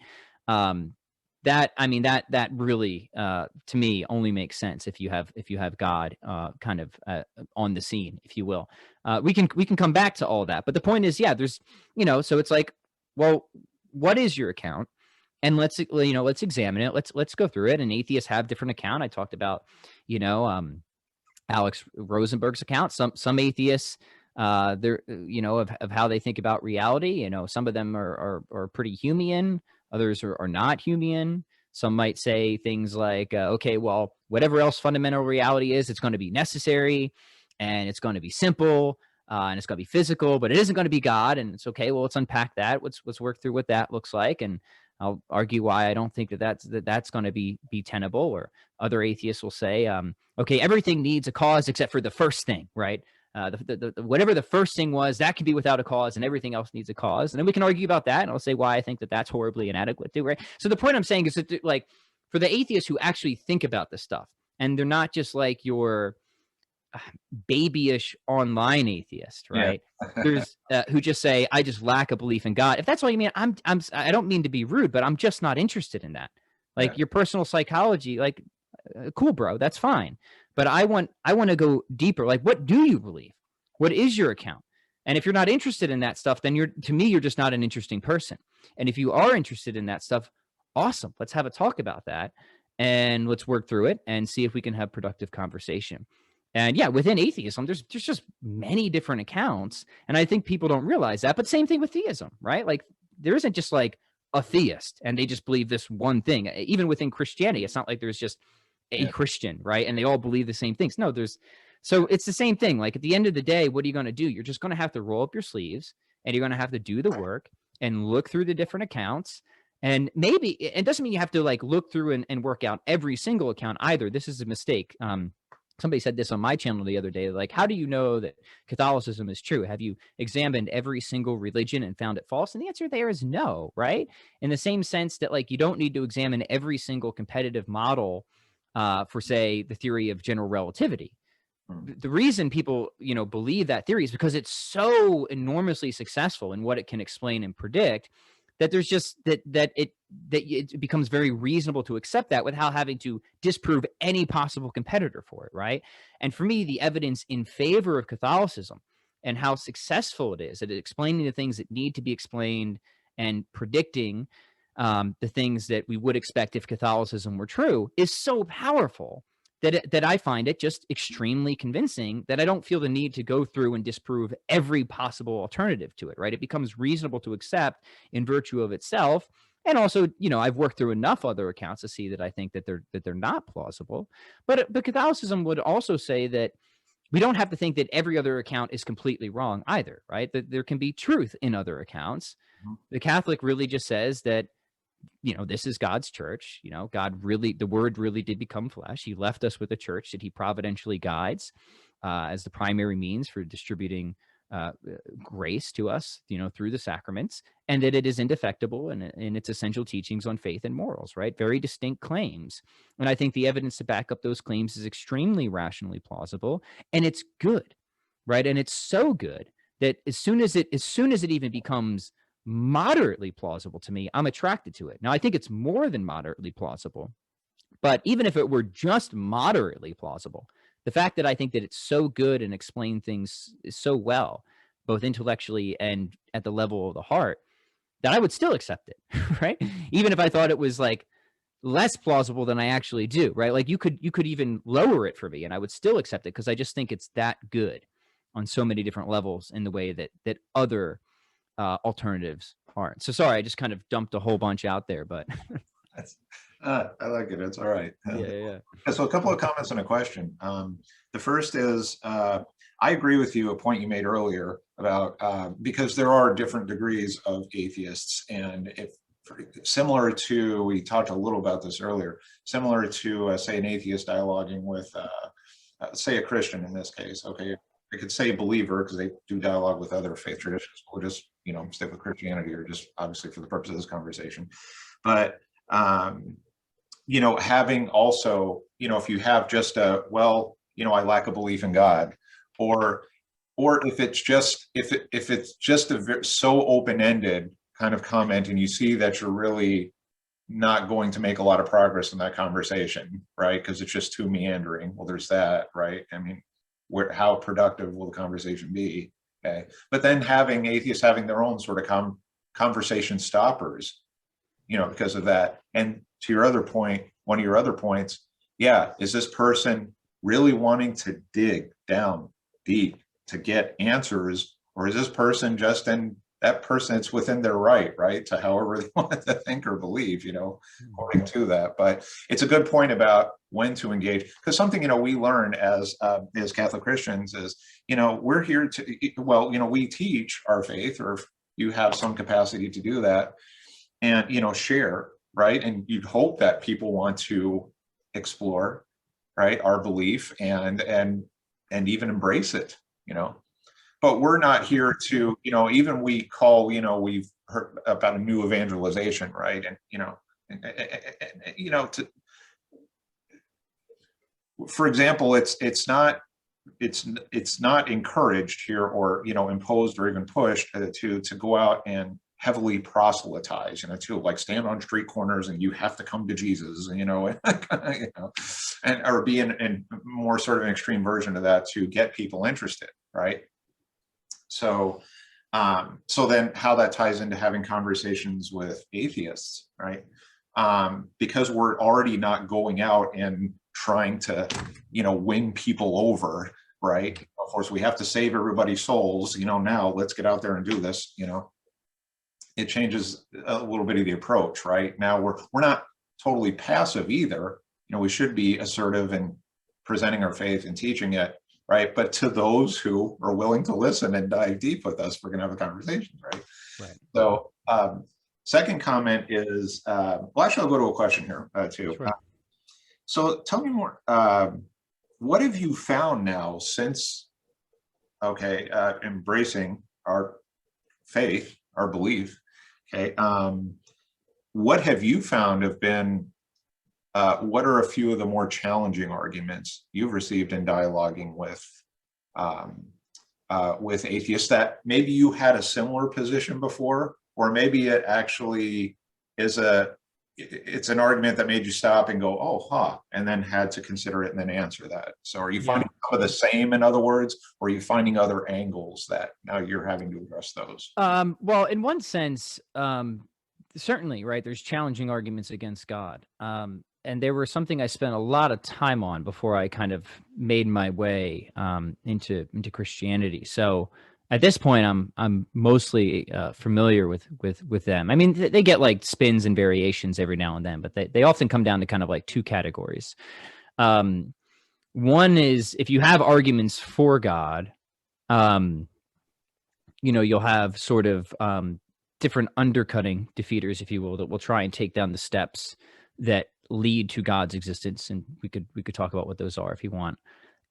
that really to me only makes sense if you have God kind of on the scene, if you will. We can come back to all that, but the point is, yeah, there's so it's like, well, what is your account? And let's examine it. Let's go through it. And atheists have different account. I talked about Alex Rosenberg's account. Some atheists, they're of how they think about reality. Some of them are pretty Humean. Others are not Humean. Some might say things like, okay, well, whatever else fundamental reality is, it's going to be necessary, and it's going to be simple, and it's going to be physical, but it isn't going to be God. And it's okay. Well, let's unpack that. Let's work through what that looks like. And I'll argue why I don't think that's going to be tenable. Or other atheists will say, okay, everything needs a cause except for the first thing, right? Whatever the first thing was, that can be without a cause, and everything else needs a cause. And then we can argue about that, and I'll say why I think that's horribly inadequate too, right? So the point I'm saying is that, like, for the atheists who actually think about this stuff, and they're not just like your babyish online atheist, right? Yeah. There's who just say, I just lack a belief in God. If that's what you mean, I don't mean to be rude, but I'm just not interested in that. Like, your personal psychology, like, cool, bro, that's fine. But I want to go deeper. Like, what do you believe? What is your account? And if you're not interested in that stuff, then to me, you're just not an interesting person. And if you are interested in that stuff, awesome. Let's have a talk about that, and let's work through it and see if we can have productive conversation. And yeah, within atheism, there's just many different accounts. And I think people don't realize that. But same thing with theism, right? Like, there isn't just like a theist and they just believe this one thing. Even within Christianity, it's not like there's just a Christian, right? And they all believe the same things. No, so it's the same thing. Like, at the end of the day, what are you going to do? You're just going to have to roll up your sleeves, and you're going to have to do the work and look through the different accounts. And maybe it doesn't mean you have to like look through and work out every single account either. This is a mistake. Somebody said this on my channel the other day, like, how do you know that Catholicism is true? Have you examined every single religion and found it false? And the answer there is no, right? In the same sense that, like, you don't need to examine every single competitive model for, say, the theory of general relativity. The reason people, believe that theory is because it's so enormously successful in what it can explain and predict, that there's just that it becomes very reasonable to accept that without having to disprove any possible competitor for it, right? And for me, the evidence in favor of Catholicism and how successful it is at explaining the things that need to be explained and predicting the things that we would expect if Catholicism were true is so powerful that I find it just extremely convincing, that I don't feel the need to go through and disprove every possible alternative to it, right? It becomes reasonable to accept in virtue of itself. And also, I've worked through enough other accounts to see that I think that they're not plausible. But Catholicism would also say that we don't have to think that every other account is completely wrong either, right? That there can be truth in other accounts. The Catholic really just says that, this is God's church. God really, the word really did become flesh. He left us with a church that he providentially guides as the primary means for distributing grace to us, through the sacraments, and that it is indefectible in its essential teachings on faith and morals, right? Very distinct claims. And I think the evidence to back up those claims is extremely rationally plausible, and it's good, right? And it's so good that as soon as it even becomes moderately plausible to me, I'm attracted to it. Now, I think it's more than moderately plausible, but even if it were just moderately plausible, the fact that I think that it's so good and explain things so well, both intellectually and at the level of the heart, that I would still accept it, right? Even if I thought it was like less plausible than I actually do, right? Like you could even lower it for me and I would still accept it because I just think it's that good on so many different levels in the way that other alternatives aren't. So sorry, I just kind of dumped a whole bunch out there, but That's, I like it. It's all right. yeah. So a couple of comments and a question. The first is, I agree with you, a point you made earlier about, because there are different degrees of atheists, and if similar to, we talked a little about this earlier, similar to, say, an atheist dialoguing with, say, a Christian in this case. Okay, I could say believer because they do dialogue with other faith traditions. We'll just, stick with Christianity, or just obviously for the purpose of this conversation. But having also, if you have just a, well, I lack a belief in God, or if it's just so open-ended kind of comment, and you see that you're really not going to make a lot of progress in that conversation, right? Because it's just too meandering. Well, there's that, right? I mean, how productive will the conversation be? Okay, but then having atheists having their own sort of conversation stoppers, because of that. And to your other point, one of your other points, yeah, is this person really wanting to dig down deep to get answers, or is this person just that person, it's within their right, to however they want to think or believe, according to that. But it's a good point about when to engage, because something, we learn as Catholic Christians is, we're here to, well, we teach our faith, or if you have some capacity to do that, and share, right? And you'd hope that people want to explore, right, our belief and even embrace it, but we're not here to, even we call, we've heard about a new evangelization, right? And for example, it's not encouraged here, or imposed or even pushed to go out and heavily proselytize, to like stand on street corners and you have to come to Jesus, and or be in more sort of an extreme version of that to get people interested, right? So then how that ties into having conversations with atheists, right? Because we're already not going out and trying to, win people over, right? Of course, we have to save everybody's souls, now let's get out there and do this, it changes a little bit of the approach, right? Now we're not totally passive either. We should be assertive in presenting our faith and teaching it, right? But to those who are willing to listen and dive deep with us, we're going to have a conversation, right? Right. So, second comment is, well, actually, I'll go to a question here too. Sure. So tell me more. What have you found now since, embracing our faith, our belief? Okay, what have you found have been, what are a few of the more challenging arguments you've received in dialoguing with atheists that maybe you had a similar position before, or maybe it actually is it's an argument that made you stop and go, oh, huh, and then had to consider it and then answer that. So are you finding some of the same, in other words, or are you finding other angles that now you're having to address those? Well, in one sense, certainly, right, there's challenging arguments against God. And they were something I spent a lot of time on before I kind of made my way into Christianity. So at this point, I'm mostly familiar with them. I mean, they get like spins and variations every now and then, but they often come down to kind of like two categories. One is if you have arguments for God, you'll have sort of different undercutting defeaters, if you will, that will try and take down the steps that lead to God's existence, and we could talk about what those are if you want.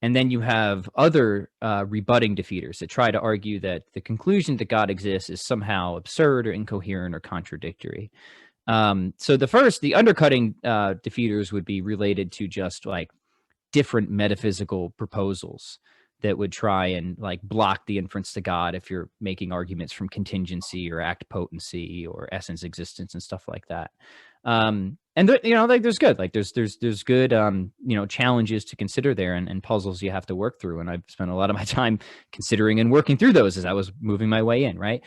And then you have other rebutting defeaters that try to argue that the conclusion that God exists is somehow absurd or incoherent or contradictory. So the undercutting defeaters would be related to just like different metaphysical proposals that would try and like block the inference to God if you're making arguments from contingency or act potency or essence existence and stuff like that. And like there's good, like there's good, challenges to consider there and puzzles you have to work through. And I've spent a lot of my time considering and working through those as I was moving my way in, right?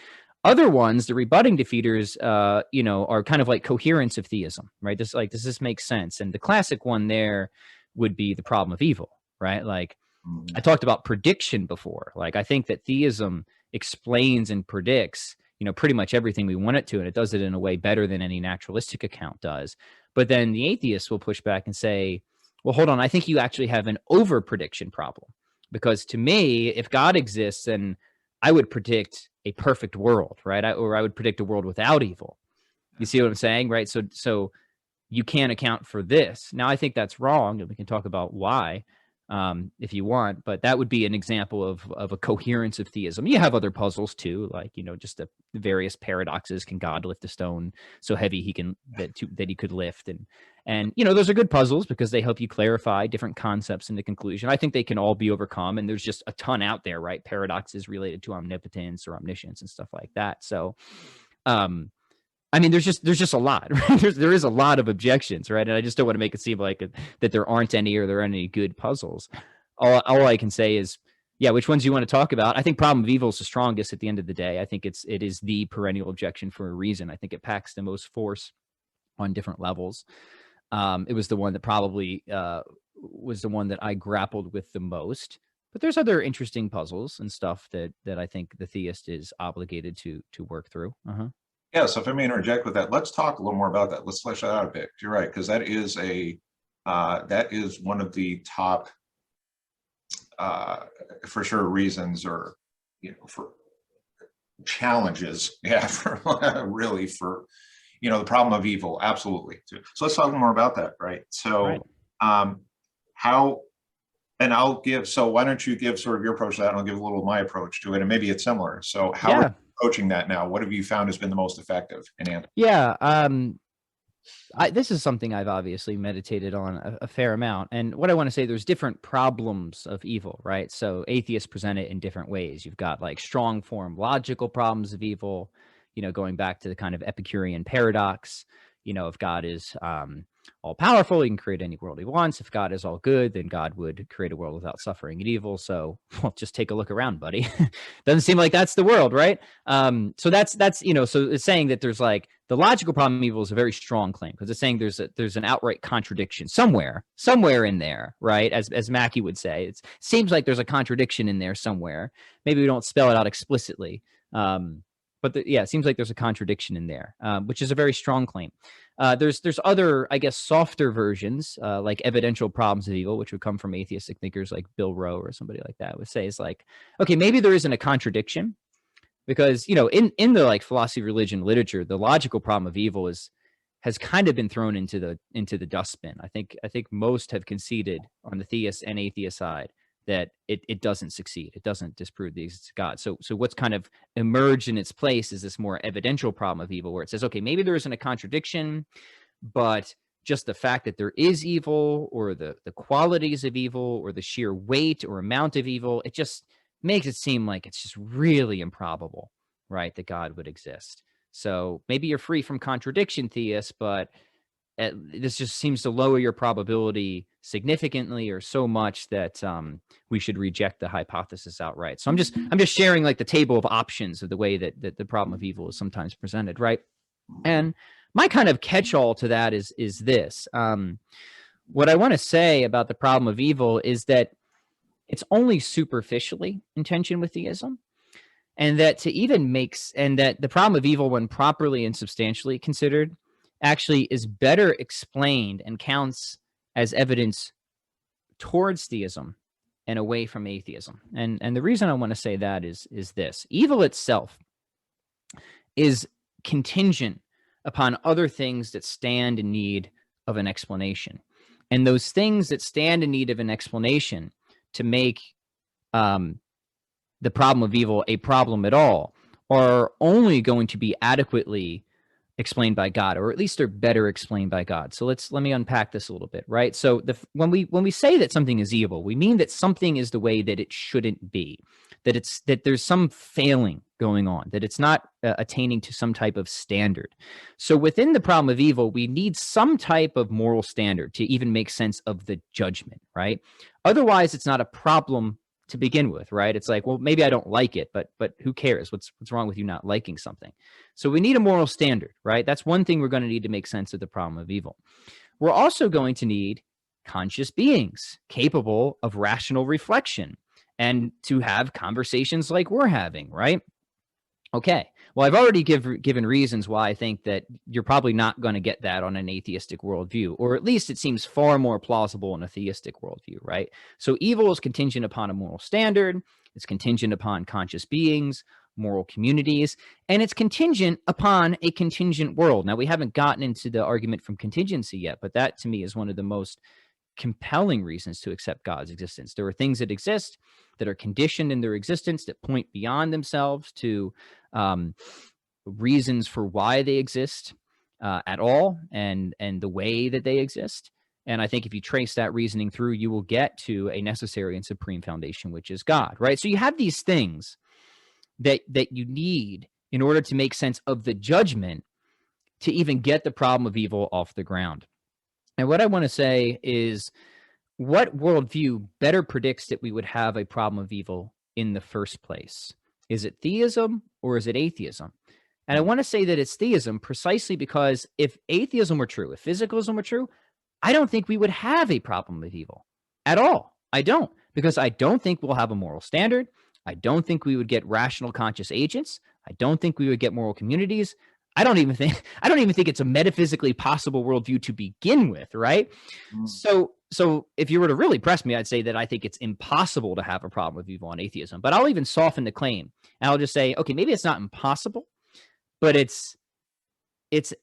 Other ones, the rebutting defeaters, are kind of like coherence of theism, right? Does this make sense? And the classic one there would be the problem of evil, right? Like I talked about prediction before. Like I think that theism explains and predicts, pretty much everything we want it to, and it does it in a way better than any naturalistic account does. But then the atheists will push back and say, well, hold on, I think you actually have an over prediction problem. Because to me, if God exists, then I would predict a perfect world, right? Or I would predict a world without evil. You see what I'm saying, right? So you can't account for this. Now, I think that's wrong, and we can talk about why if you want, but that would be an example of a coherence of theism. You have other puzzles too, like, just the various paradoxes. Can God lift a stone so heavy that he could lift? And those are good puzzles because they help you clarify different concepts in the conclusion. I think they can all be overcome, and there's just a ton out there, right? Paradoxes related to omnipotence or omniscience and stuff like that. So, there's just a lot, right? There is a lot of objections, right? And I just don't want to make it seem like that there aren't any or there aren't any good puzzles. All I can say is, yeah, which ones you want to talk about? I think problem of evil is the strongest at the end of the day. I think it is the perennial objection for a reason. I think it packs the most force on different levels. It was the one that probably was the one that I grappled with the most. But there's other interesting puzzles and stuff that I think the theist is obligated to work through. Yeah, so if I may interject with that, let's talk a little more about that. Let's flesh that out a bit. You're right, because that is one of the top, for sure, reasons or for challenges. Yeah, for the problem of evil. Absolutely. So let's talk more about that, right? So, right. How? And I'll give. So why don't you give sort of your approach to that, and I'll give a little of my approach to it, and maybe it's similar. So how? Yeah. Approaching that now, what have you found has been the most effective in answering? Yeah, this is something I've obviously meditated on a fair amount. And what I want to say, there's different problems of evil, right? So atheists present it in different ways. You've got like strong form logical problems of evil, going back to the kind of Epicurean paradox. If God is all powerful, he can create any world he wants. If God is all good, then God would create a world without suffering and evil. So, well, just take a look around, buddy. Doesn't seem like that's the world, right? So that's so it's saying that there's like the logical problem of evil is a very strong claim because it's saying there's an outright contradiction somewhere in there, right? As Mackey would say, it seems like there's a contradiction in there somewhere. Maybe we don't spell it out explicitly. But it seems like there's a contradiction in there, which is a very strong claim. There's other, I guess, softer versions, like evidential problems of evil, which would come from atheistic thinkers like Bill Rowe or somebody like that, would say is like, okay, maybe there isn't a contradiction because, in the like philosophy of religion literature, the logical problem of evil has kind of been thrown into the dustbin. I think most have conceded on the theist and atheist side that it doesn't succeed. It doesn't disprove the existence of God. So what's kind of emerged in its place is this more evidential problem of evil where it says, okay, maybe there isn't a contradiction, but just the fact that there is evil or the qualities of evil or the sheer weight or amount of evil, it just makes it seem like it's just really improbable, right, that God would exist. So maybe you're free from contradiction, theists, but this just seems to lower your probability significantly or so much that we should reject the hypothesis outright. So I'm just sharing like the table of options of the way that the problem of evil is sometimes presented, right? And my kind of catch-all to that is this. What I want to say about the problem of evil is that it's only superficially in tension with theism, and that the problem of evil, when properly and substantially considered, actually is better explained and counts as evidence towards theism and away from atheism. And the reason I want to say that is this. Evil itself is contingent upon other things that stand in need of an explanation. And those things that stand in need of an explanation to make the problem of evil a problem at all are only going to be adequately explained by God, or at least they're better explained by God. So let me unpack this a little bit, right? So when we say that something is evil, we mean that something is the way that it shouldn't be, that there's some failing going on, that it's not attaining to some type of standard. So within the problem of evil, we need some type of moral standard to even make sense of the judgment, right? Otherwise, it's not a problem to begin with, right? It's like, well, maybe I don't like it, but who cares? What's wrong with you not liking something? So we need a moral standard, right? That's one thing we're going to need to make sense of the problem of evil. We're also going to need conscious beings capable of rational reflection and to have conversations like we're having, right? Okay. Well, I've already given reasons why I think that you're probably not going to get that on an atheistic worldview, or at least it seems far more plausible in a theistic worldview, right? So evil is contingent upon a moral standard. It's contingent upon conscious beings, moral communities, and it's contingent upon a contingent world. Now, we haven't gotten into the argument from contingency yet, but that to me is one of the most compelling reasons to accept God's existence. There are things that exist that are conditioned in their existence that point beyond themselves to reasons for why they exist at all, and the way that they exist. And I think if you trace that reasoning through, you will get to a necessary and supreme foundation, which is God, right? So you have these things that you need in order to make sense of the judgment to even get the problem of evil off the ground. And what I want to say is, what worldview better predicts that we would have a problem of evil in the first place? Is it theism or is it atheism? And I want to say that it's theism precisely because if atheism were true, if physicalism were true, I don't think we would have a problem with evil at all. I don't, because I don't think we'll have a moral standard. I don't think we would get rational conscious agents. I don't think we would get moral communities. I don't even think it's a metaphysically possible worldview to begin with, right? So if you were to really press me, I'd say that I think it's impossible to have a problem with evil on atheism. But I'll even soften the claim, and I'll just say, okay, maybe it's not impossible, but it's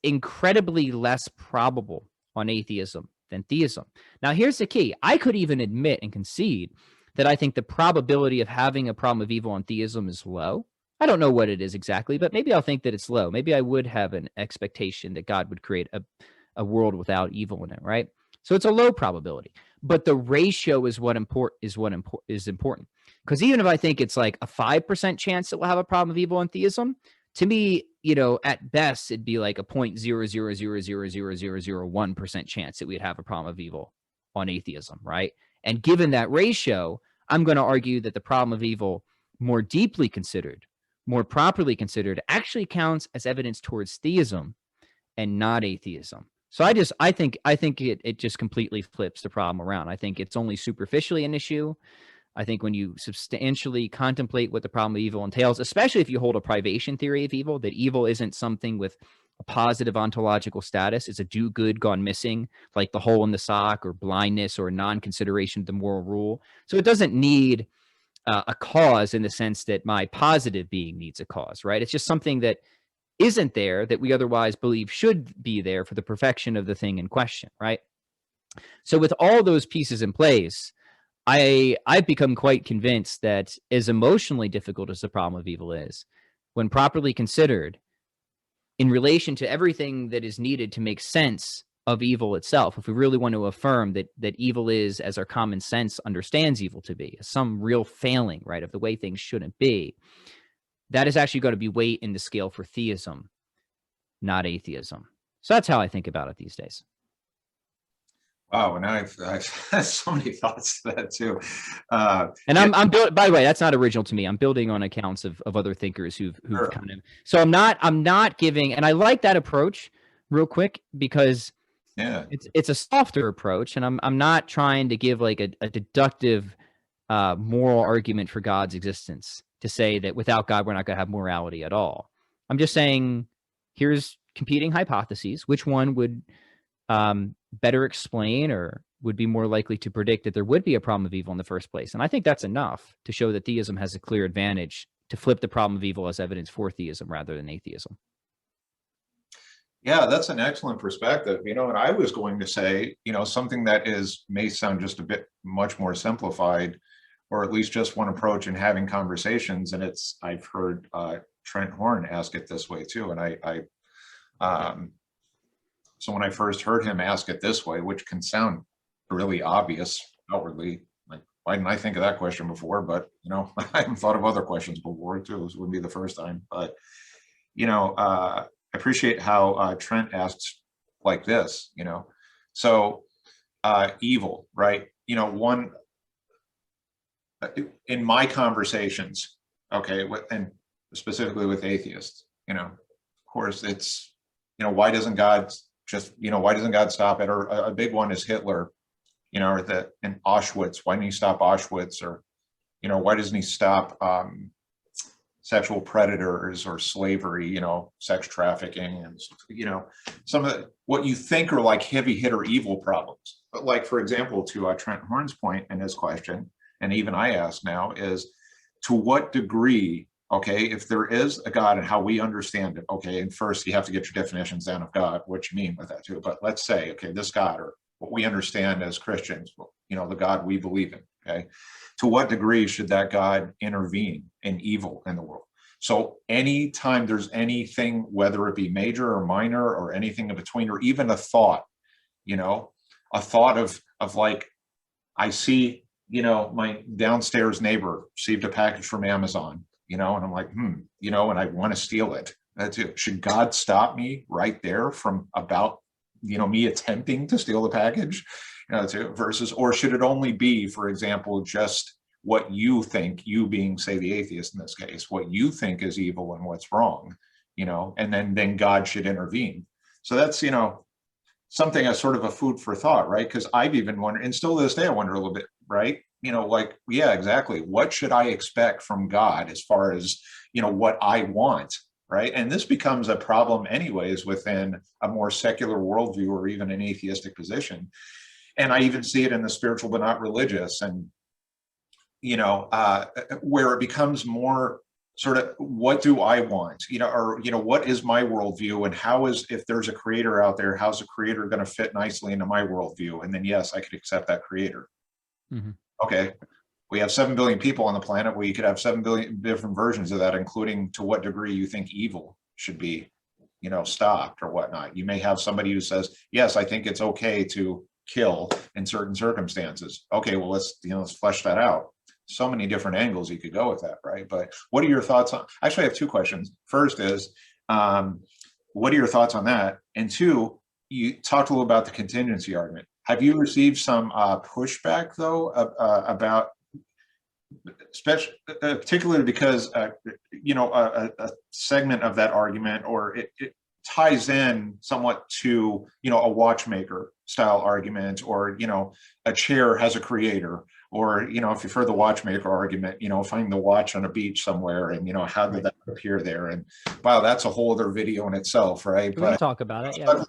incredibly less probable on atheism than theism. Now, here's the key. I could even admit and concede that I think the probability of having a problem of evil on theism is low. I don't know what it is exactly, but maybe I'll think that it's low. Maybe I would have an expectation that God would create a world without evil in it, right? So it's a low probability, but the ratio is what is important. Because even if I think it's like a 5% chance that we'll have a problem of evil on theism, to me, at best, it'd be like a 0.000000001% chance that we'd have a problem of evil on atheism, right? And given that ratio, I'm going to argue that the problem of evil, more deeply considered, more properly considered, actually counts as evidence towards theism and not atheism. So I think it just completely flips the problem around. I think it's only superficially an issue. I think when you substantially contemplate what the problem of evil entails, especially if you hold a privation theory of evil, that evil isn't something with a positive ontological status, it's a do-good gone missing, like the hole in the sock or blindness or non-consideration of the moral rule. So it doesn't need a cause in the sense that my positive being needs a cause, right? It's just something that isn't there that we otherwise believe should be there for the perfection of the thing in question, right? So with all those pieces in place, I've become quite convinced that as emotionally difficult as the problem of evil is, when properly considered in relation to everything that is needed to make sense of evil itself, if we really want to affirm that evil is, as our common sense understands evil to be, some real failing, right, of the way things shouldn't be, that is actually going to be weight in the scale for theism, not atheism. So that's how I think about it these days. Wow, and I've had so many thoughts to that too. And I'm built. By the way, that's not original to me. I'm building on accounts of other thinkers who've Sure. kind of. So I'm not giving, and I like that approach, real quick, because it's a softer approach, and I'm not trying to give like a deductive moral argument for God's existence to say that without God we're not going to have morality at all. I'm just saying here's competing hypotheses. Which one would better explain or would be more likely to predict that there would be a problem of evil in the first place? And I think that's enough to show that theism has a clear advantage to flip the problem of evil as evidence for theism rather than atheism. Yeah, that's an excellent perspective. And I was going to say, something that may sound just a bit much more simplified, or at least just one approach in having conversations. And I've heard Trent Horn ask it this way too. And So when I first heard him ask it this way, which can sound really obvious outwardly, like, why didn't I think of that question before? But, I haven't thought of other questions before too. This wouldn't be the first time. But, I appreciate how Trent asks like this, so evil, right? One, in my conversations, okay, and specifically with atheists, of course it's, why doesn't God why doesn't God stop it? Or a big one is Hitler, or in Auschwitz, why didn't he stop Auschwitz? Or, why doesn't he stop sexual predators or slavery, sex trafficking, and, some of what you think are like heavy hitter evil problems. But like, for example, to Trent Horn's point in his question, and even I ask now, is to what degree, okay, if there is a God and how we understand it, okay, and first you have to get your definitions down of God, what you mean by that too. But let's say, okay, this God, or what we understand as Christians, the God we believe in, okay, to what degree should that God intervene in evil in the world? So anytime there's anything, whether it be major or minor or anything in between, or even a thought, of like, I see, my downstairs neighbor received a package from Amazon, and I'm like, and I want to steal it. That's it. Should God stop me right there from about, me attempting to steal the package, versus, or should it only be, for example, just what you think, you being, say, the atheist in this case, what you think is evil and what's wrong, and then God should intervene. So that's, something as sort of a food for thought, right? Because I've even wondered, and still to this day, I wonder a little bit, right? Like, yeah, exactly. What should I expect from God as far as, what I want, right? And this becomes a problem anyways within a more secular worldview or even an atheistic position. And I even see it in the spiritual but not religious, and, where it becomes more sort of, what do I want, or, what is my worldview, and how is, if there's a creator out there, how's a creator going to fit nicely into my worldview? And then, yes, I could accept that creator. Mm-hmm. Okay. We have 7 billion people on the planet. We could have 7 billion different versions of that, including to what degree you think evil should be, stopped or whatnot. You may have somebody who says, yes, I think it's okay to kill in certain circumstances. Okay, well, let's flesh that out. So many different angles you could go with that, right? But what are your thoughts on, actually I have two questions. First is, what are your thoughts on that? And two, you talked a little about the contingency argument. Have you received some pushback though about, particularly because, a segment of that argument, or it ties in somewhat to, a watchmaker style argument, or, a chair has a creator, or, if you've heard the watchmaker argument, finding the watch on a beach somewhere, and, how did that appear there? And wow, that's a whole other video in itself, right? We can talk about it. Yeah.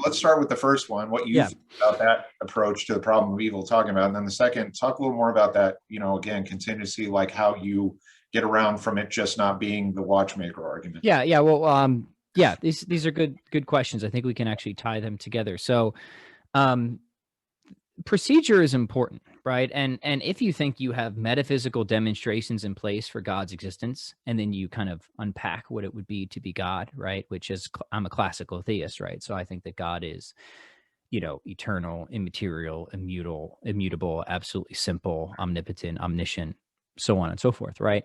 Let's start with the first one, what you think about that approach to the problem of evil talking about. And then the second, talk a little more about that, again, contingency, like how you get around from it just not being the watchmaker argument. Yeah. Well, yeah, these are good questions. I think we can actually tie them together. So, procedure is important, right? And if you think you have metaphysical demonstrations in place for God's existence, and then you kind of unpack what it would be to be God, right? Which is, I'm a classical theist, right? So I think that God is, eternal, immaterial, immutable, absolutely simple, omnipotent, omniscient, so on and so forth, right?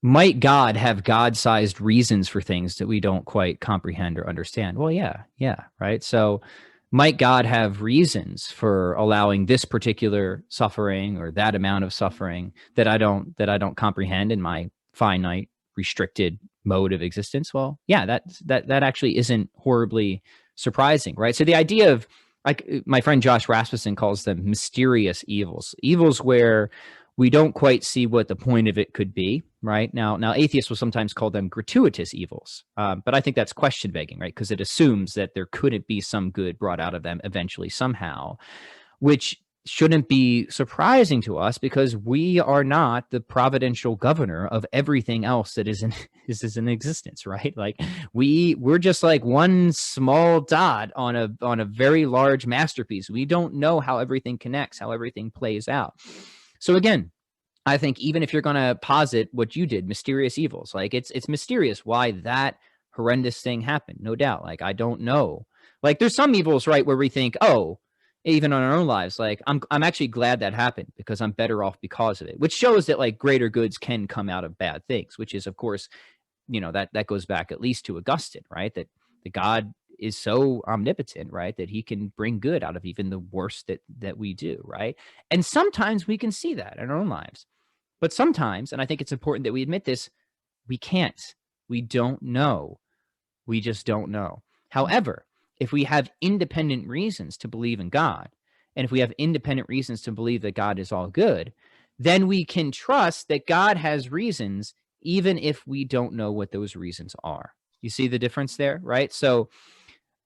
Might God have God-sized reasons for things that we don't quite comprehend or understand? Well, yeah, right? So might God have reasons for allowing this particular suffering or that amount of suffering that I don't comprehend in my finite, restricted mode of existence? Well, yeah, that actually isn't horribly surprising, right? So the idea of, like, my friend Josh Rasmussen calls them mysterious evils where we don't quite see what the point of it could be, right? Now atheists will sometimes call them gratuitous evils, but I think that's question begging, right? Because it assumes that there couldn't be some good brought out of them eventually somehow, which shouldn't be surprising to us because we are not the providential governor of everything else that is in existence, right? Like we're just like one small dot on a very large masterpiece. We don't know how everything connects, how everything plays out. So again, I think even if you're going to posit what you did, mysterious evils, like it's mysterious why that horrendous thing happen, no doubt. Like, I don't know. Like, there's some evils, right, where we think, oh, even on our own lives, like, I'm actually glad that happened because I'm better off because of it, which shows that like greater goods can come out of bad things, which is, of course, that goes back at least to Augustine, right? That the God is so omnipotent, right, that he can bring good out of even the worst that we do, right? And sometimes we can see that in our own lives. But sometimes, and I think it's important that we admit this, we can't. We don't know. We just don't know. However, if we have independent reasons to believe in God, and if we have independent reasons to believe that God is all good, then we can trust that God has reasons, even if we don't know what those reasons are. You see the difference there, right? So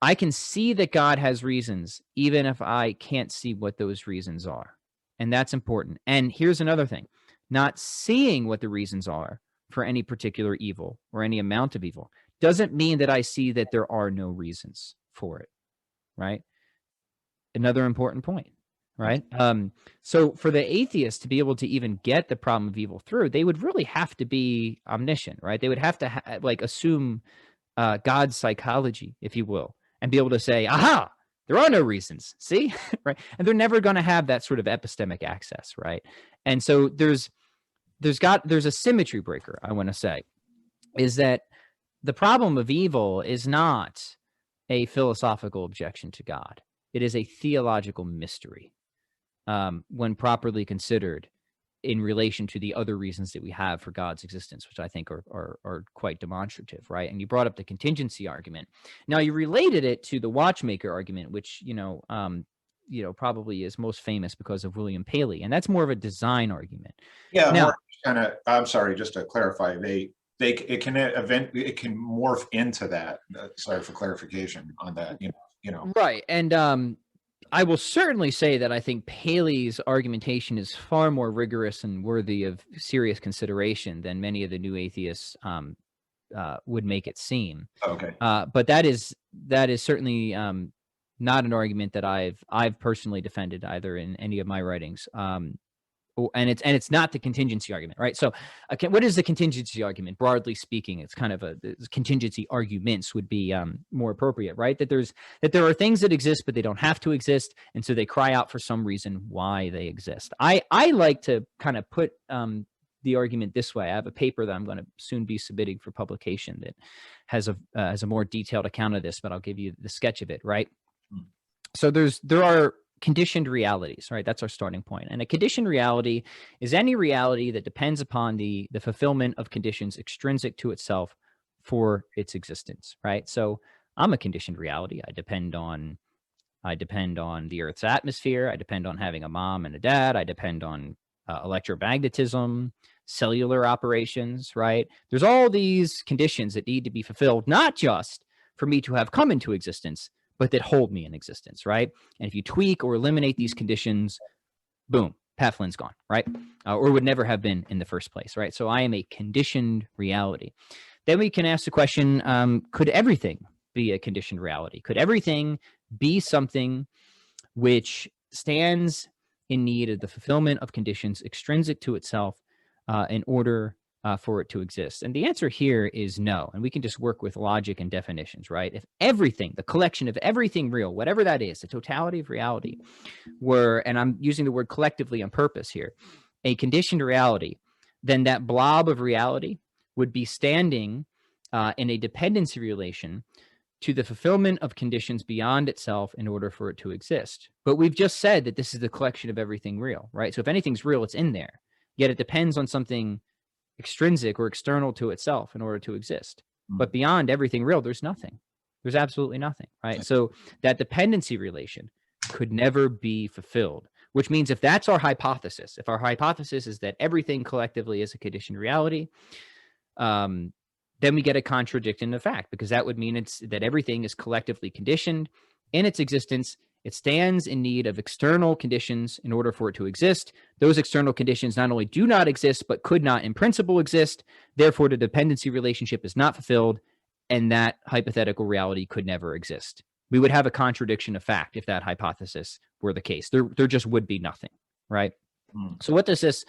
I can see that God has reasons, even if I can't see what those reasons are. And that's important. And here's another thing, not seeing what the reasons are for any particular evil or any amount of evil doesn't mean that I see that there are no reasons for it, right? Another important point, right? So for the atheist to be able to even get the problem of evil through, they would really have to be omniscient, right? They would have to like assume God's psychology, if you will, and be able to say, aha, there are no reasons, see? Right? And they're never going to have that sort of epistemic access, right? And so there's a symmetry breaker, I want to say, is that the problem of evil is not a philosophical objection to God. It is a theological mystery when properly considered in relation to the other reasons that we have for God's existence, which I think are quite demonstrative, right? And you brought up the contingency argument. Now, you related it to the watchmaker argument, which, probably is most famous because of William Paley, and that's more of a design argument. Yeah, Now, more kind of. I'm sorry, just to clarify, it can morph into that. Sorry for clarification on that. right, and I will certainly say that I think Paley's argumentation is far more rigorous and worthy of serious consideration than many of the new atheists would make it seem. Okay. But that is certainly not an argument that I've personally defended either in any of my writings. And it's not the contingency argument, right? So, what is the contingency argument? Broadly speaking, it's kind of contingency arguments would be more appropriate, right? That there are things that exist, but they don't have to exist, and so they cry out for some reason why they exist. I like to kind of put the argument this way. I have a paper that I'm going to soon be submitting for publication that has a more detailed account of this, but I'll give you the sketch of it, right? So there are conditioned realities, right? That's our starting point. And a conditioned reality is any reality that depends upon the fulfillment of conditions extrinsic to itself for its existence, right? So I'm a conditioned reality. I depend on the Earth's atmosphere. I depend on having a mom and a dad. I depend on electromagnetism, cellular operations, right? There's all these conditions that need to be fulfilled, not just for me to have come into existence, but that hold me in existence, right? And if you tweak or eliminate these conditions, boom, Pat Flynn's gone, right? Or would never have been in the first place, right? So I am a conditioned reality. Then we can ask the question, could everything be a conditioned reality? Could everything be something which stands in need of the fulfillment of conditions extrinsic to itself in order for it to exist? And the answer here is no. And we can just work with logic and definitions, right? If everything, the collection of everything real, whatever that is, the totality of reality were, and I'm using the word collectively on purpose here, a conditioned reality, then that blob of reality would be standing in a dependency relation to the fulfillment of conditions beyond itself in order for it to exist. But we've just said that this is the collection of everything real, right? So if anything's real, it's in there. Yet it depends on something extrinsic or external to itself in order to exist. But beyond everything real, there's nothing. There's absolutely nothing, right? So that dependency relation could never be fulfilled, which means if that's our hypothesis, if our hypothesis is that everything collectively is a conditioned reality, then we get a contradiction in the fact, because that would mean it's that everything is collectively conditioned in its existence. It stands in need of external conditions in order for it to exist. Those external conditions not only do not exist, but could not in principle exist. Therefore, the dependency relationship is not fulfilled, and that hypothetical reality could never exist. We would have a contradiction of fact if that hypothesis were the case. There just would be nothing, right? So what does this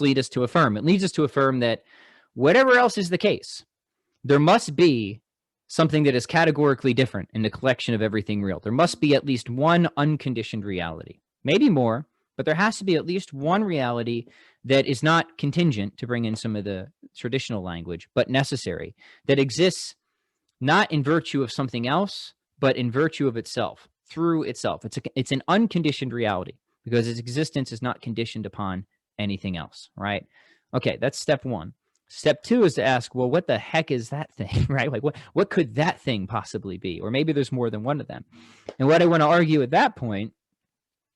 lead us to affirm? It leads us to affirm that whatever else is the case, there must be something that is categorically different in the collection of everything real. There must be at least one unconditioned reality, maybe more, but there has to be at least one reality that is not contingent, to bring in some of the traditional language, but necessary, that exists not in virtue of something else, but in virtue of itself, through itself. It's an unconditioned reality because its existence is not conditioned upon anything else, right? Okay, that's step one. Step two is to ask, well, what the heck is that thing, right? Like, what could that thing possibly be? Or maybe there's more than one of them. And what I want to argue at that point,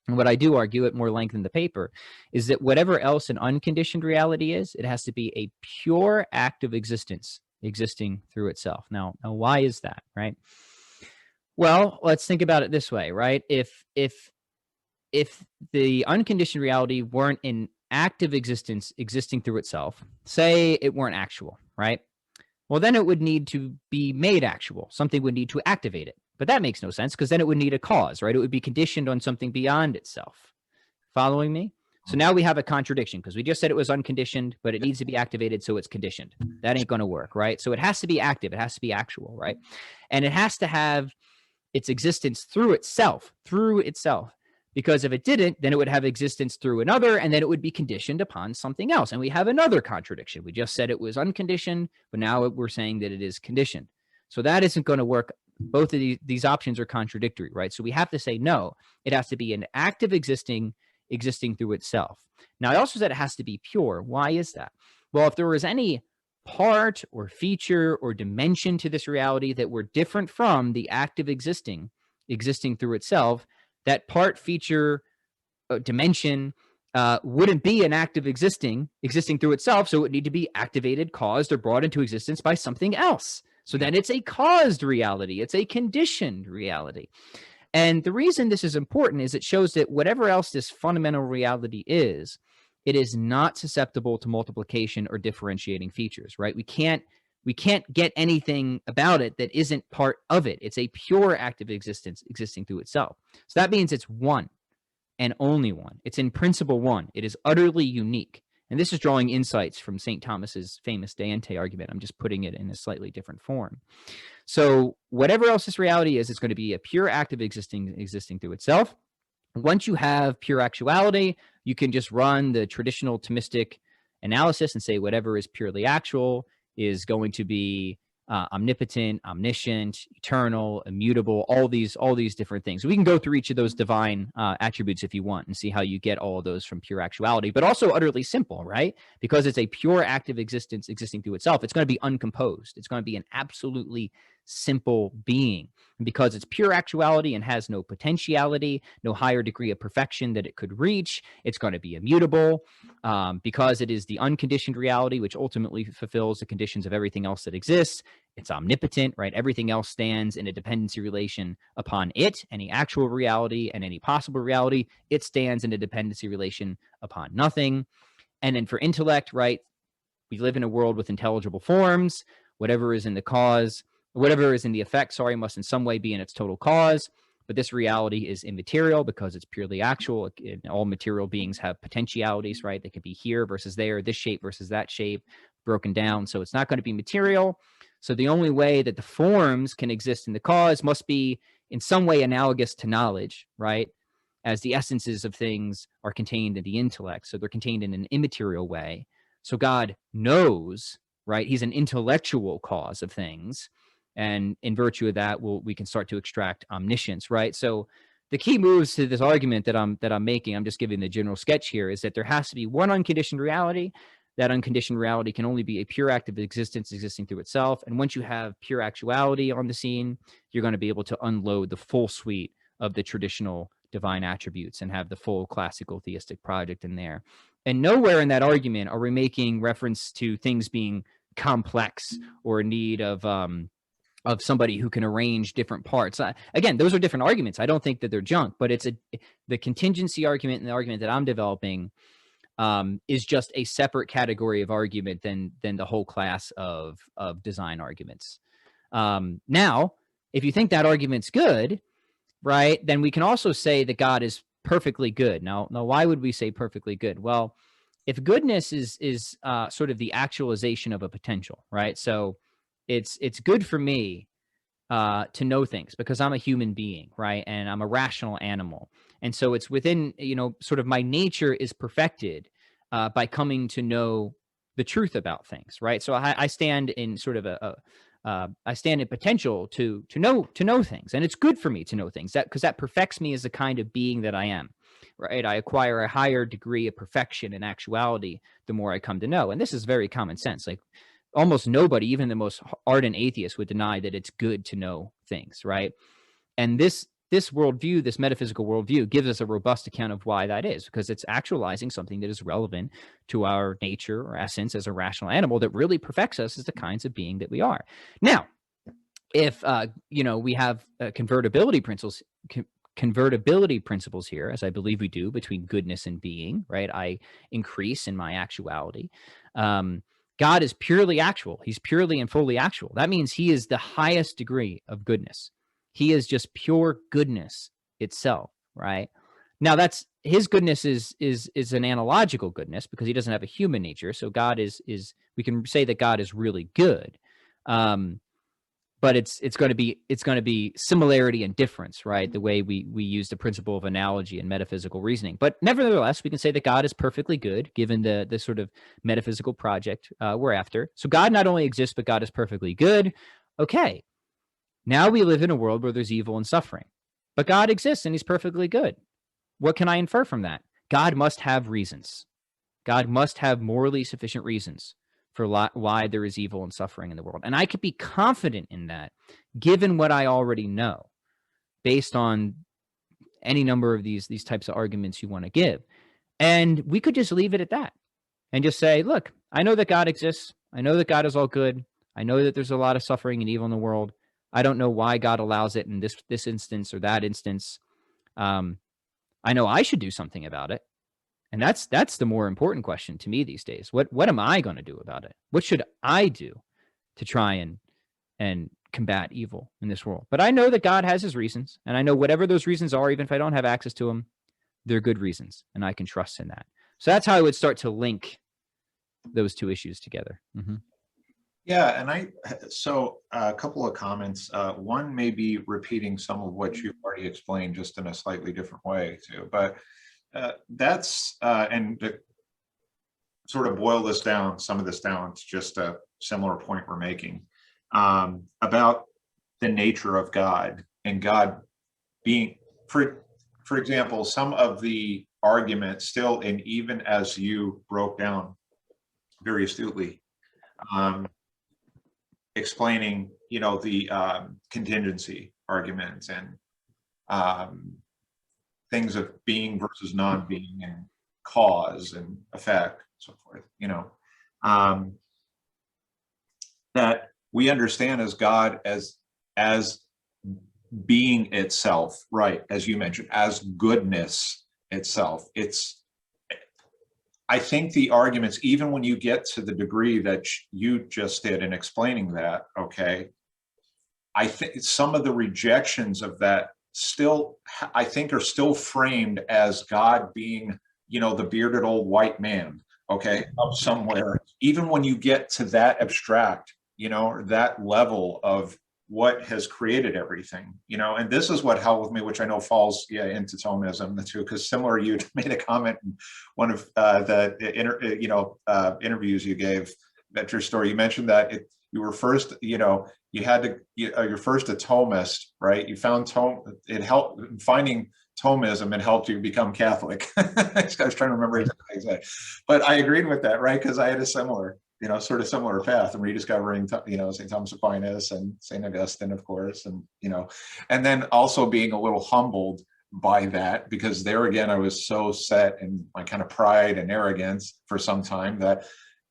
and what I do argue at more length in the paper, is that whatever else an unconditioned reality is, it has to be a pure act of existence, existing through itself. Now, why is that, right? Well, let's think about it this way, right? If the unconditioned reality weren't in active existence, existing through itself, say it weren't actual, right? Well, then it would need to be made actual. Something would need to activate it. But that makes no sense because then it would need a cause, right? It would be conditioned on something beyond itself. Following me? So now we have a contradiction because we just said it was unconditioned, but it needs to be activated, so it's conditioned. That ain't going to work, right? So it has to be active. It has to be actual, right? And it has to have its existence through itself, because if it didn't, then it would have existence through another, and then it would be conditioned upon something else. And we have another contradiction. We just said it was unconditioned, but now we're saying that it is conditioned. So that isn't going to work. Both of these options are contradictory, right? So we have to say, no, it has to be an active existing through itself. Now, I also said it has to be pure. Why is that? Well, if there was any part or feature or dimension to this reality that were different from the active existing through itself, that part, feature, dimension wouldn't be an active existing through itself. So it would need to be activated, caused, or brought into existence by something else. So then it's a caused reality. It's a conditioned reality. And the reason this is important is it shows that whatever else this fundamental reality is, it is not susceptible to multiplication or differentiating features, right? We can't get anything about it that isn't part of it. It's a pure active existence existing through itself. So that means it's one and only one. It's in principle one. It is utterly unique. And this is drawing insights from St. Thomas's famous De Ente argument. I'm just putting it in a slightly different form. So whatever else this reality is, it's going to be a pure active existing through itself. Once you have pure actuality, you can just run the traditional Thomistic analysis and say whatever is purely actual is going to be omnipotent, omniscient, eternal, immutable, all these different things. We can go through each of those divine attributes if you want and see how you get all of those from pure actuality, but also utterly simple, right? Because it's a pure active existence existing through itself. It's going to be uncomposed. It's going to be an absolutely simple being. And because it's pure actuality and has no potentiality, no higher degree of perfection that it could reach, it's going to be immutable. Because it is the unconditioned reality, which ultimately fulfills the conditions of everything else that exists. It's omnipotent, right? Everything else stands in a dependency relation upon it, any actual reality and any possible reality. It stands in a dependency relation upon nothing. And then for intellect, right? We live in a world with intelligible forms. Whatever is in the cause, whatever is in the effect, must in some way be in its total cause. But this reality is immaterial because it's purely actual. All material beings have potentialities, right? They could be here versus there, this shape versus that shape, broken down. So it's not going to be material. So the only way that the forms can exist in the cause must be in some way analogous to knowledge, right? As the essences of things are contained in the intellect. So they're contained in an immaterial way. So God knows, right? He's an intellectual cause of things. And in virtue of that, we can start to extract omniscience, right? So the key moves to this argument that I'm making, I'm just giving the general sketch here, is that there has to be one unconditioned reality. That unconditioned reality can only be a pure active existence existing through itself. And once you have pure actuality on the scene, you're going to be able to unload the full suite of the traditional divine attributes and have the full classical theistic project in there. And nowhere in that argument are we making reference to things being complex or in need of somebody who can arrange different parts. Again, those are different arguments. I don't think that they're junk, but the contingency argument and the argument that I'm developing is just a separate category of argument than the whole class of design arguments. Now, if you think that argument's good, right, then we can also say that God is perfectly good. Now, why would we say perfectly good? Well, if goodness is sort of the actualization of a potential, right? So it's good for me to know things because I'm a human being, right? And I'm a rational animal. And so it's within, sort of my nature is perfected by coming to know the truth about things, right? So I stand in sort of I stand in potential to know things, and it's good for me to know things that because that perfects me as the kind of being that I am, right? I acquire a higher degree of perfection and actuality the more I come to know, and this is very common sense. Like almost nobody, even the most ardent atheist, would deny that it's good to know things, right? And this worldview, this metaphysical worldview, gives us a robust account of why that is, because it's actualizing something that is relevant to our nature or essence as a rational animal that really perfects us as the kinds of being that we are. Now, if we have convertibility principles here, as I believe we do, between goodness and being, right? I increase in my actuality. God is purely actual. He's purely and fully actual. That means he is the highest degree of goodness. He is just pure goodness itself, right? Now that's his goodness is an analogical goodness because he doesn't have a human nature. So God is we can say that God is really good. But it's going to be similarity and difference, right? The way we use the principle of analogy and metaphysical reasoning. But nevertheless, we can say that God is perfectly good, given the sort of metaphysical project we're after. So God not only exists, but God is perfectly good. Okay, now we live in a world where there's evil and suffering, but God exists and he's perfectly good. What can I infer from that? God must have reasons. God must have morally sufficient reasons for why there is evil and suffering in the world. And I could be confident in that, given what I already know, based on any number of these types of arguments you want to give. And we could just leave it at that and just say, look, I know that God exists. I know that God is all good. I know that there's a lot of suffering and evil in the world. I don't know why God allows it in this instance or that instance. I know I should do something about it. And that's the more important question to me these days. What am I going to do about it? What should I do to try and combat evil in this world? But I know that God has his reasons, and I know whatever those reasons are, even if I don't have access to them, they're good reasons, and I can trust in that. So that's how I would start to link those two issues together. Mm-hmm. Yeah, and so a couple of comments. One may be repeating some of what you've already explained, just in a slightly different way too. But and to sort of boil some of this down to just a similar point we're making about the nature of God and God being, for example, some of the arguments still, and even as you broke down very astutely, explaining, the contingency arguments and things of being versus non-being and cause and effect, and so forth, that we understand as God as being itself, right? As you mentioned, as goodness itself. I think the arguments, even when you get to the degree that you just did in explaining that, okay, I think some of the rejections of that still, I think, are still framed as God being, the bearded old white man, okay, up somewhere. Even when you get to that abstract, that level of what has created everything, and this is what held with me, which I know falls into Thomism too, because similar, you made a comment in one of the interviews you gave at your story. You mentioned that you were first, you had to, you're first a Thomist, right? You found it helped finding Thomism and helped you become Catholic. I was trying to remember exactly, but I agreed with that, right? Because I had a similar, sort of similar path and rediscovering, St. Thomas Aquinas and St. Augustine, of course, and, and then also being a little humbled by that, because there again, I was so set in my kind of pride and arrogance for some time that,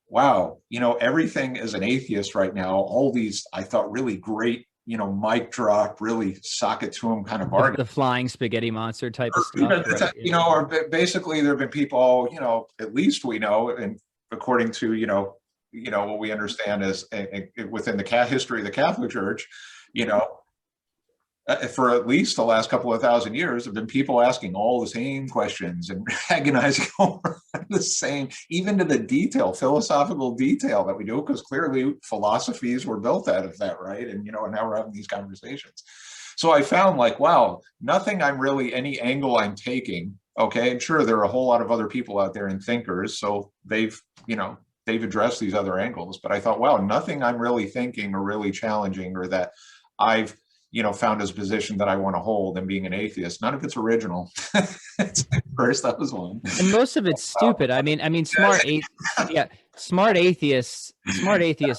wow, everything as an atheist right now, all these, I thought, really great, mic drop, really sock it to them kind of arguments. The flying spaghetti monster type of stuff. Right? Or basically there have been people, at least we know, and according to, what we understand is within the history of the Catholic Church, for at least the last couple of thousand years, have been people asking all the same questions and agonizing over the same, even to the detail, philosophical detail that we do, because clearly philosophies were built out of that, right? And, you know, and now we're having these conversations. So I found like, wow, nothing I'm really, any angle I'm taking, okay, and sure, there are a whole lot of other people out there and thinkers, so they've, you know, they've addressed these other angles, but I thought, wow, nothing I'm really thinking or really challenging or that I've, you know, found as a position that I want to hold and being an atheist. None of it's original. First, that was one. And most of it's stupid. I mean, smart atheists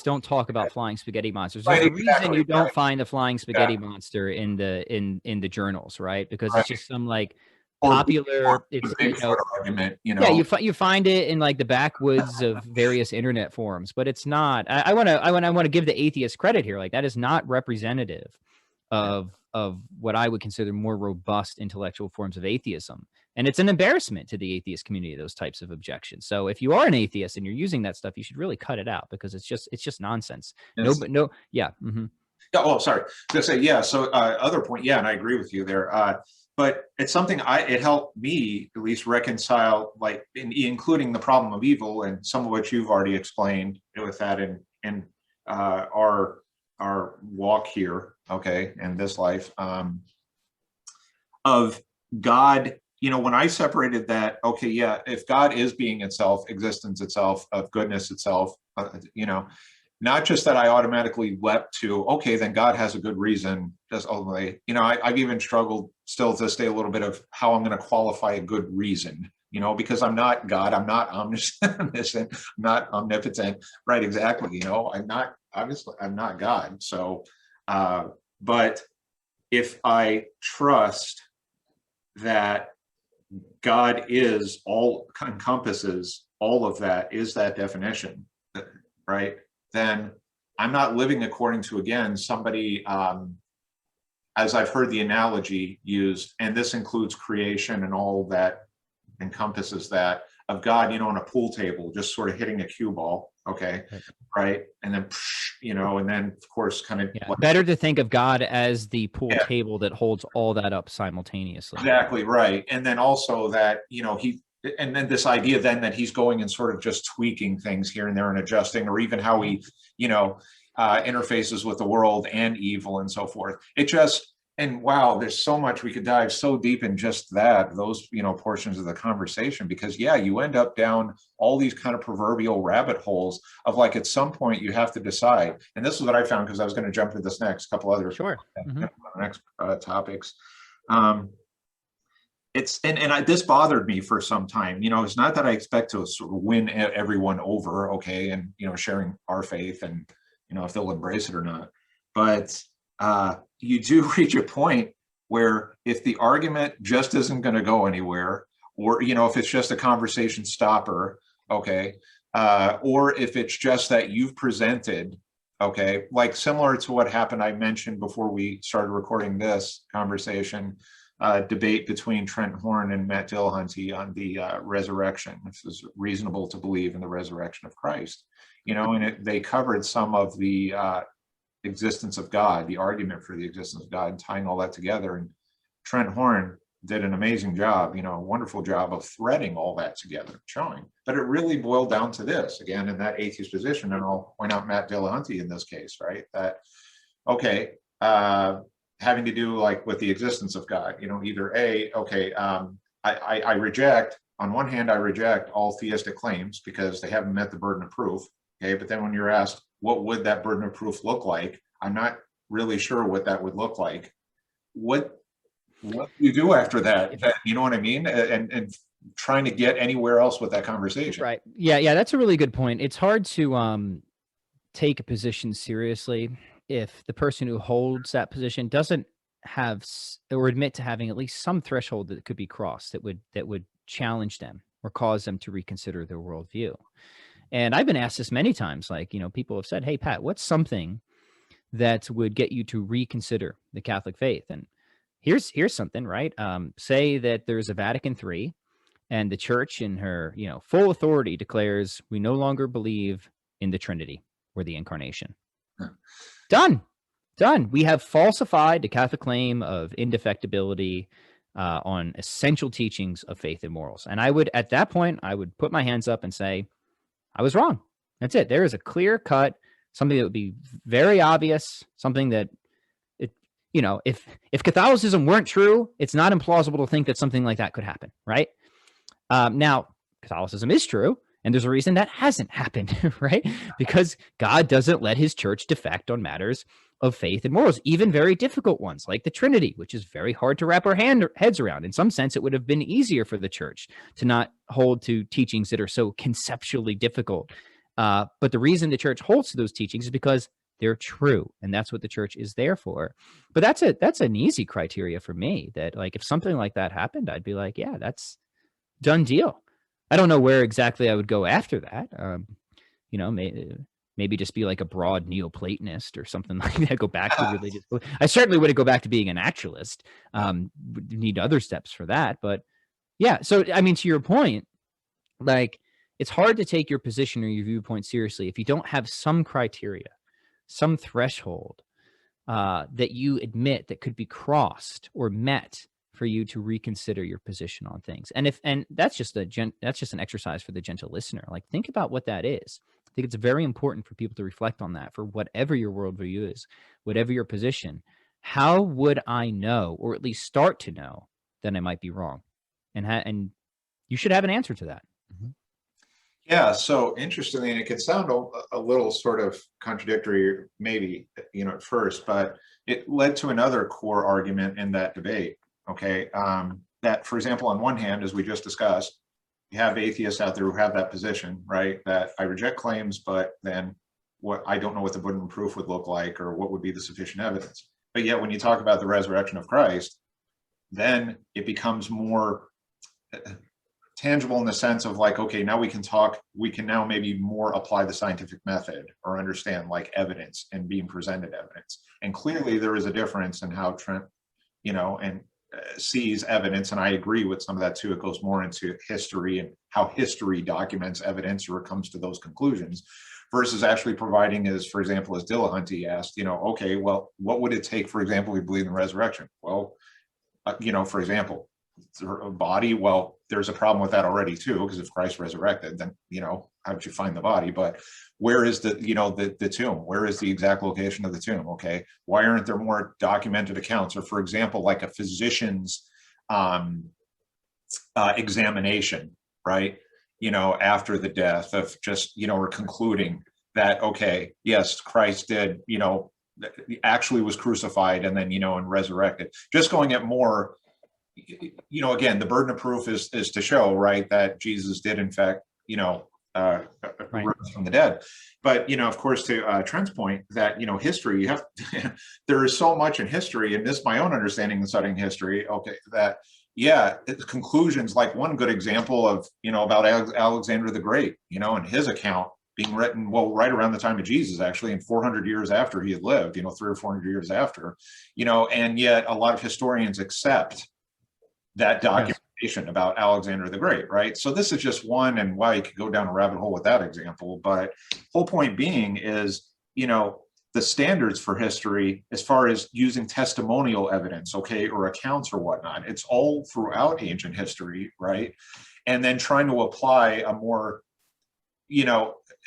don't talk about flying spaghetti monsters. There's Right, a reason exactly. you don't find the flying spaghetti Yeah, monster in the journals, right? Because it's right. just some like Or popular. the It's, you Bigfoot know, argument, you yeah, know. you find it in like the backwoods of various internet forums, but it's not. I want to give the atheist credit here. Like that is not representative of what I would consider more robust intellectual forms of atheism. And it's an embarrassment to the atheist community, those types of objections. So if you are an atheist and you're using that stuff, you should really cut it out because it's just nonsense. No, Yes. but no, yeah. Mm-hmm. Yeah, oh, sorry. Just say, yeah. So other point, yeah, and I agree with you there. But it's something it helped me at least reconcile, like including the problem of evil and some of what you've already explained with that in our walk here, okay, in this life, of God. You know, when I separated that, okay, yeah, if God is being itself, existence itself, of goodness itself, you know, not just that I automatically leapt to, okay, then God has a good reason. Just only, you know, I've even struggled still to stay a little bit of how I'm going to qualify a good reason, you know, because I'm not God, I'm not omniscient, I'm not omnipotent, right? Exactly. You know, I'm not, obviously, I'm not God. So, but if I trust that God is all, encompasses all of that, is that definition, right? Then I'm not living according to, again, somebody, as I've heard the analogy used, and this includes creation and all that encompasses that, of God, you know, on a pool table, just sort of hitting a cue ball, okay, right? And then, you know, and then of course, kind of Yeah. Better to think of God as the pool yeah, table that holds all that up simultaneously. exactly right. And then also that, you know, and then this idea then that he's going and sort of just tweaking things here and there and adjusting, or even how he, you know, interfaces with the world and evil and so forth. It just, and wow, there's so much we could dive so deep in just that, those, you know, portions of the conversation, because yeah, you end up down all these kind of proverbial rabbit holes of like, at some point you have to decide. And this is what I found, because I was going to jump to this next couple other Sure. Mm-hmm. next topics. It's this bothered me for some time. You know, it's not that I expect to sort of win everyone over, okay, and you know, sharing our faith and you know if they'll embrace it or not. But you do reach a point where if the argument just isn't going to go anywhere, or you know, if it's just a conversation stopper, okay, or if it's just that you've presented, okay, like similar to what happened I mentioned before we started recording this conversation, debate between Trent Horn and Matt Dillahunty on the resurrection, if it's reasonable to believe in the resurrection of Christ. You know, and they covered some of the existence of God, the argument for the existence of God, and tying all that together. And Trent Horn did an amazing job, you know, a wonderful job of threading all that together, showing. But it really boiled down to this, again, in that atheist position, and I'll point out Matt Dillahunty in this case, right? That, okay, having to do like with the existence of God, you know, either I reject, on one hand, I reject all theistic claims because they haven't met the burden of proof. Okay. But then when you're asked, what would that burden of proof look like? I'm not really sure what that would look like. What do you do after that? You know what I mean? And trying to get anywhere else with that conversation. Right. Yeah. Yeah. That's a really good point. It's hard to take a position seriously if the person who holds that position doesn't have or admit to having at least some threshold that could be crossed that would challenge them or cause them to reconsider their worldview. And I've been asked this many times, like, you know, people have said, hey, Pat, what's something that would get you to reconsider the Catholic faith? And here's something, right? Say that there's a Vatican III and the church in her, you know, full authority declares we no longer believe in the Trinity or the incarnation. Done. Done. We have falsified the Catholic claim of indefectibility on essential teachings of faith and morals. And I would, at that point, I would put my hands up and say, I was wrong. That's it. There is a clear cut, something that would be very obvious, something that if Catholicism weren't true, it's not implausible to think that something like that could happen, right? Now, Catholicism is true, and there's a reason that hasn't happened, right? Because God doesn't let his church defect on matters of faith and morals, even very difficult ones like the Trinity, which is very hard to wrap our heads around. In some sense, it would have been easier for the church to not hold to teachings that are so conceptually difficult. But the reason the church holds to those teachings is because they're true, and that's what the church is there for. But that's an easy criteria for me, that like if something like that happened, I'd be like, yeah, that's done deal. I don't know where exactly I would go after that. Maybe just be like a broad Neoplatonist or something like that. Go back to religious. I certainly wouldn't go back to being a naturalist. Would need other steps for that. But yeah, so I mean, to your point, like it's hard to take your position or your viewpoint seriously if you don't have some criteria, some threshold that you admit that could be crossed or met for you to reconsider your position on things. And that's just an exercise for the gentle listener. Like think about what that is. I think it's very important for people to reflect on that for whatever your worldview is, whatever your position. How would I know, or at least start to know, that I might be wrong? And you should have an answer to that. Mm-hmm. Yeah, so interestingly, and it could sound a little sort of contradictory, maybe, at first, but it led to another core argument in that debate. Okay, that, for example, on one hand, as we just discussed, you have atheists out there who have that position, right? That I reject claims, but then I don't know what the burden of proof would look like, or what would be the sufficient evidence. But yet, when you talk about the resurrection of Christ, then it becomes more tangible in the sense of like, okay, now we can now maybe more apply the scientific method or understand like evidence and being presented evidence. And clearly there is a difference in how Trent, sees evidence. And I agree with some of that too. It goes more into history and how history documents evidence or comes to those conclusions versus actually providing, as, for example, as Dillahunty asked, okay, well, what would it take, for example, we believe in the resurrection? Well, for example, a body, well, there's a problem with that already too, because if Christ resurrected, then how did you find the body? But where is the the tomb? Where is the exact location of the tomb? Okay, why aren't there more documented accounts? Or, for example, like a physician's examination, right, after the death, of just or concluding that, okay, yes, Christ did actually was crucified and then and resurrected. Just going at more, again, the burden of proof is to show, right, that Jesus did in fact, right, rose from the dead. But, of course, to Trent's point, that, history, there is so much in history, and this is my own understanding in studying history, okay, that, yeah, conclusions, like one good example of, about Alexander the Great, and his account being written, well, right around the time of Jesus, actually, and 400 years after he had lived, 300 or 400 years after, and yet a lot of historians accept that documentation about Alexander the Great, right? So this is just one, and why you could go down a rabbit hole with that example. But whole point being is, the standards for history, as far as using testimonial evidence, okay, or accounts or whatnot, it's all throughout ancient history, right? And then trying to apply a more,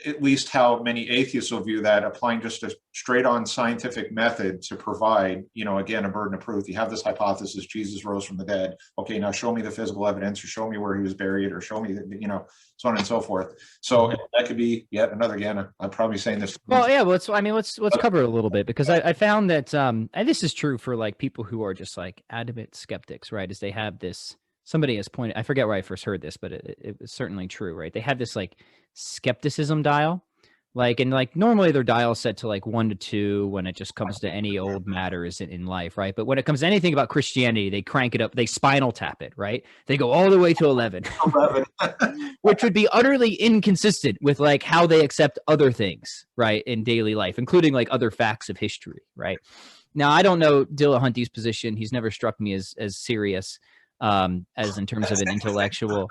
at least how many atheists will view that, applying just a straight on scientific method to provide, again, a burden of proof. You have this hypothesis, Jesus rose from the dead. Okay, now show me the physical evidence, or show me where he was buried, or show me, so on and so forth. So that could be yet another, again, I'm probably saying this. Well, yeah, let's cover it a little bit, because I found that, and this is true for like people who are just like adamant skeptics, right? Is they have this, somebody has pointed, I forget where I first heard this, but it was certainly true, right? They have this like skepticism dial, and normally their dial is set to like 1 to 2 when it just comes to any old matters in life, right? But when it comes to anything about Christianity, they crank it up, they spinal tap it, right? They go all the way to 11, which would be utterly inconsistent with like how they accept other things, right, in daily life, including like other facts of history, right? Now, I don't know Dillahunty's position. He's never struck me as serious as in terms of an intellectual,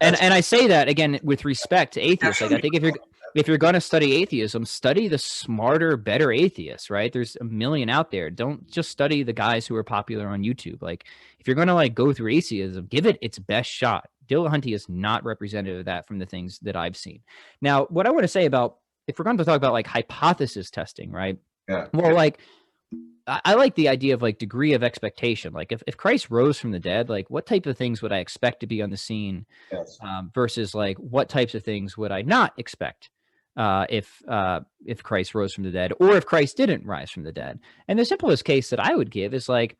and I say that again with respect to atheists. Like, I think if you're going to study atheism, study the smarter, better atheists, right? There's a million out there. Don't just study the guys who are popular on YouTube. Like, if you're going to like go through atheism, give it its best shot. Dillahunty is not representative of that from the things that I've seen. Now, what I want to say about, if we're going to talk about like hypothesis testing, right? Yeah. Well, like, I like the idea of like degree of expectation. Like if Christ rose from the dead, like what type of things would I expect to be on the scene Yes. versus like what types of things would I not expect if Christ rose from the dead, or if Christ didn't rise from the dead? And the simplest case that I would give is like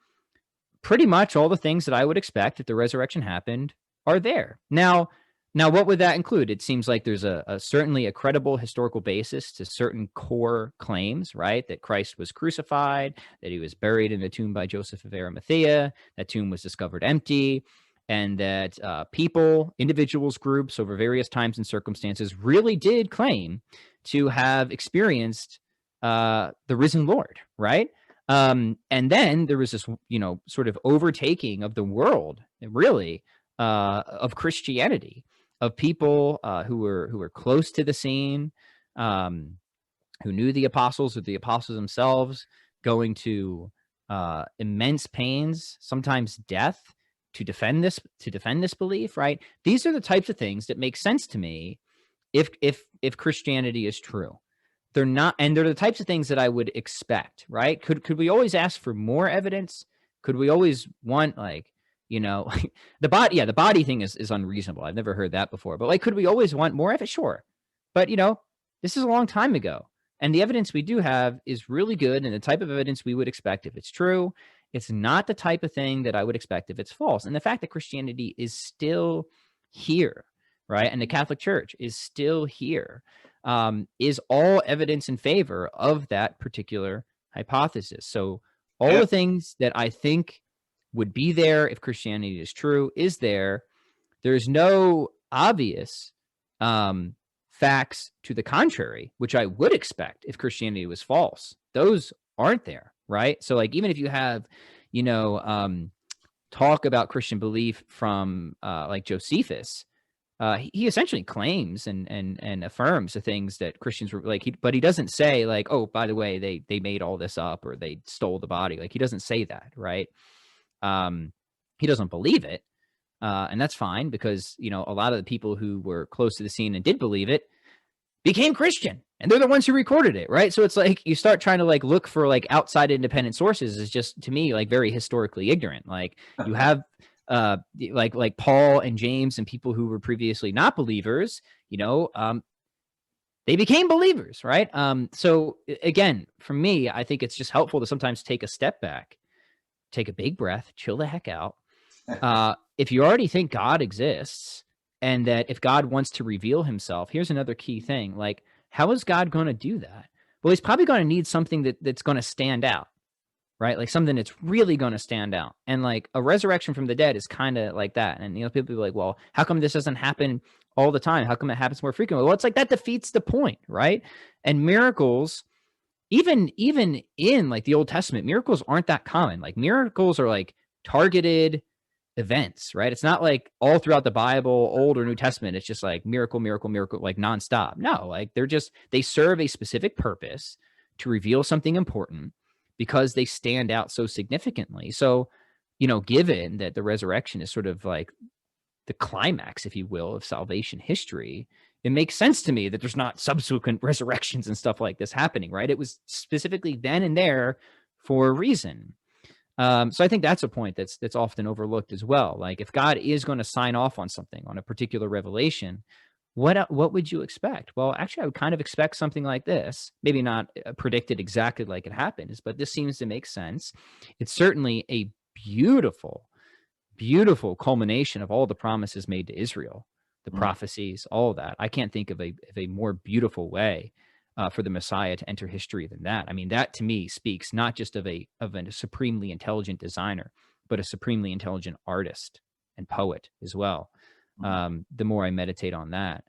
pretty much all the things that I would expect if the resurrection happened are there. Now, what would that include? It seems like there's a certainly a credible historical basis to certain core claims, right? That Christ was crucified, that he was buried in a tomb by Joseph of Arimathea, that tomb was discovered empty, and that people, individuals, groups over various times and circumstances really did claim to have experienced the risen Lord, right? And then there was this, sort of overtaking of the world, really, of Christianity, of people who were close to the scene, who knew the apostles or the apostles themselves, going to immense pains, sometimes death, to defend this belief. Right? These are the types of things that make sense to me if Christianity is true. They're not, and they're the types of things that I would expect. Right? Could we always ask for more evidence? Could we always want like, the body thing is unreasonable. I've never heard that before. But like, could we always want more of it? Sure. But this is a long time ago. And the evidence we do have is really good, and the type of evidence we would expect if it's true. It's not the type of thing that I would expect if it's false. And the fact that Christianity is still here, right? And the Catholic Church is still here, is all evidence in favor of that particular hypothesis. So all the things that I think would be there if Christianity is true is there. There's no obvious facts to the contrary, which I would expect if Christianity was false. Those aren't there, right? So like, even if you have, talk about Christian belief from like Josephus, he essentially claims and affirms the things that Christians were like, but he doesn't say like, oh, by the way, they made all this up or they stole the body. Like, he doesn't say that, right? He doesn't believe it. And that's fine, because, a lot of the people who were close to the scene and did believe it became Christian, and they're the ones who recorded it. Right. So it's like, you start trying to like look for like outside independent sources is just, to me, like very historically ignorant. Like, you have like Paul and James and people who were previously not believers, they became believers. Right. So again, for me, I think it's just helpful to sometimes take a step back, take a big breath, chill the heck out. If you already think God exists, and that if God wants to reveal himself, here's another key thing. Like, how is God going to do that? Well, he's probably going to need something that's going to stand out, right? Like something that's really going to stand out. And like a resurrection from the dead is kind of like that. And, people be like, well, how come this doesn't happen all the time? How come it happens more frequently? Well, it's like that defeats the point, right? And miracles, even in like the Old Testament, miracles aren't that common. Like, miracles are like targeted events, right? It's not like all throughout the Bible, Old or New Testament, it's just like miracle, miracle, miracle, like nonstop. No, like they serve a specific purpose to reveal something important because they stand out so significantly. So, given that the resurrection is sort of like the climax, if you will, of salvation history, it makes sense to me that there's not subsequent resurrections and stuff like this happening, right? It was specifically then and there for a reason. So I think that's a point that's often overlooked as well. Like, if God is going to sign off on something, on a particular revelation, what would you expect? Well, actually, I would kind of expect something like this. Maybe not predicted exactly like it happens, but this seems to make sense. It's certainly a beautiful, beautiful culmination of all the promises made to Israel, the prophecies, all of that. I can't think of a more beautiful way for the Messiah to enter history than that. I mean, that to me speaks not just of a supremely intelligent designer, but a supremely intelligent artist and poet as well. The more I meditate on that.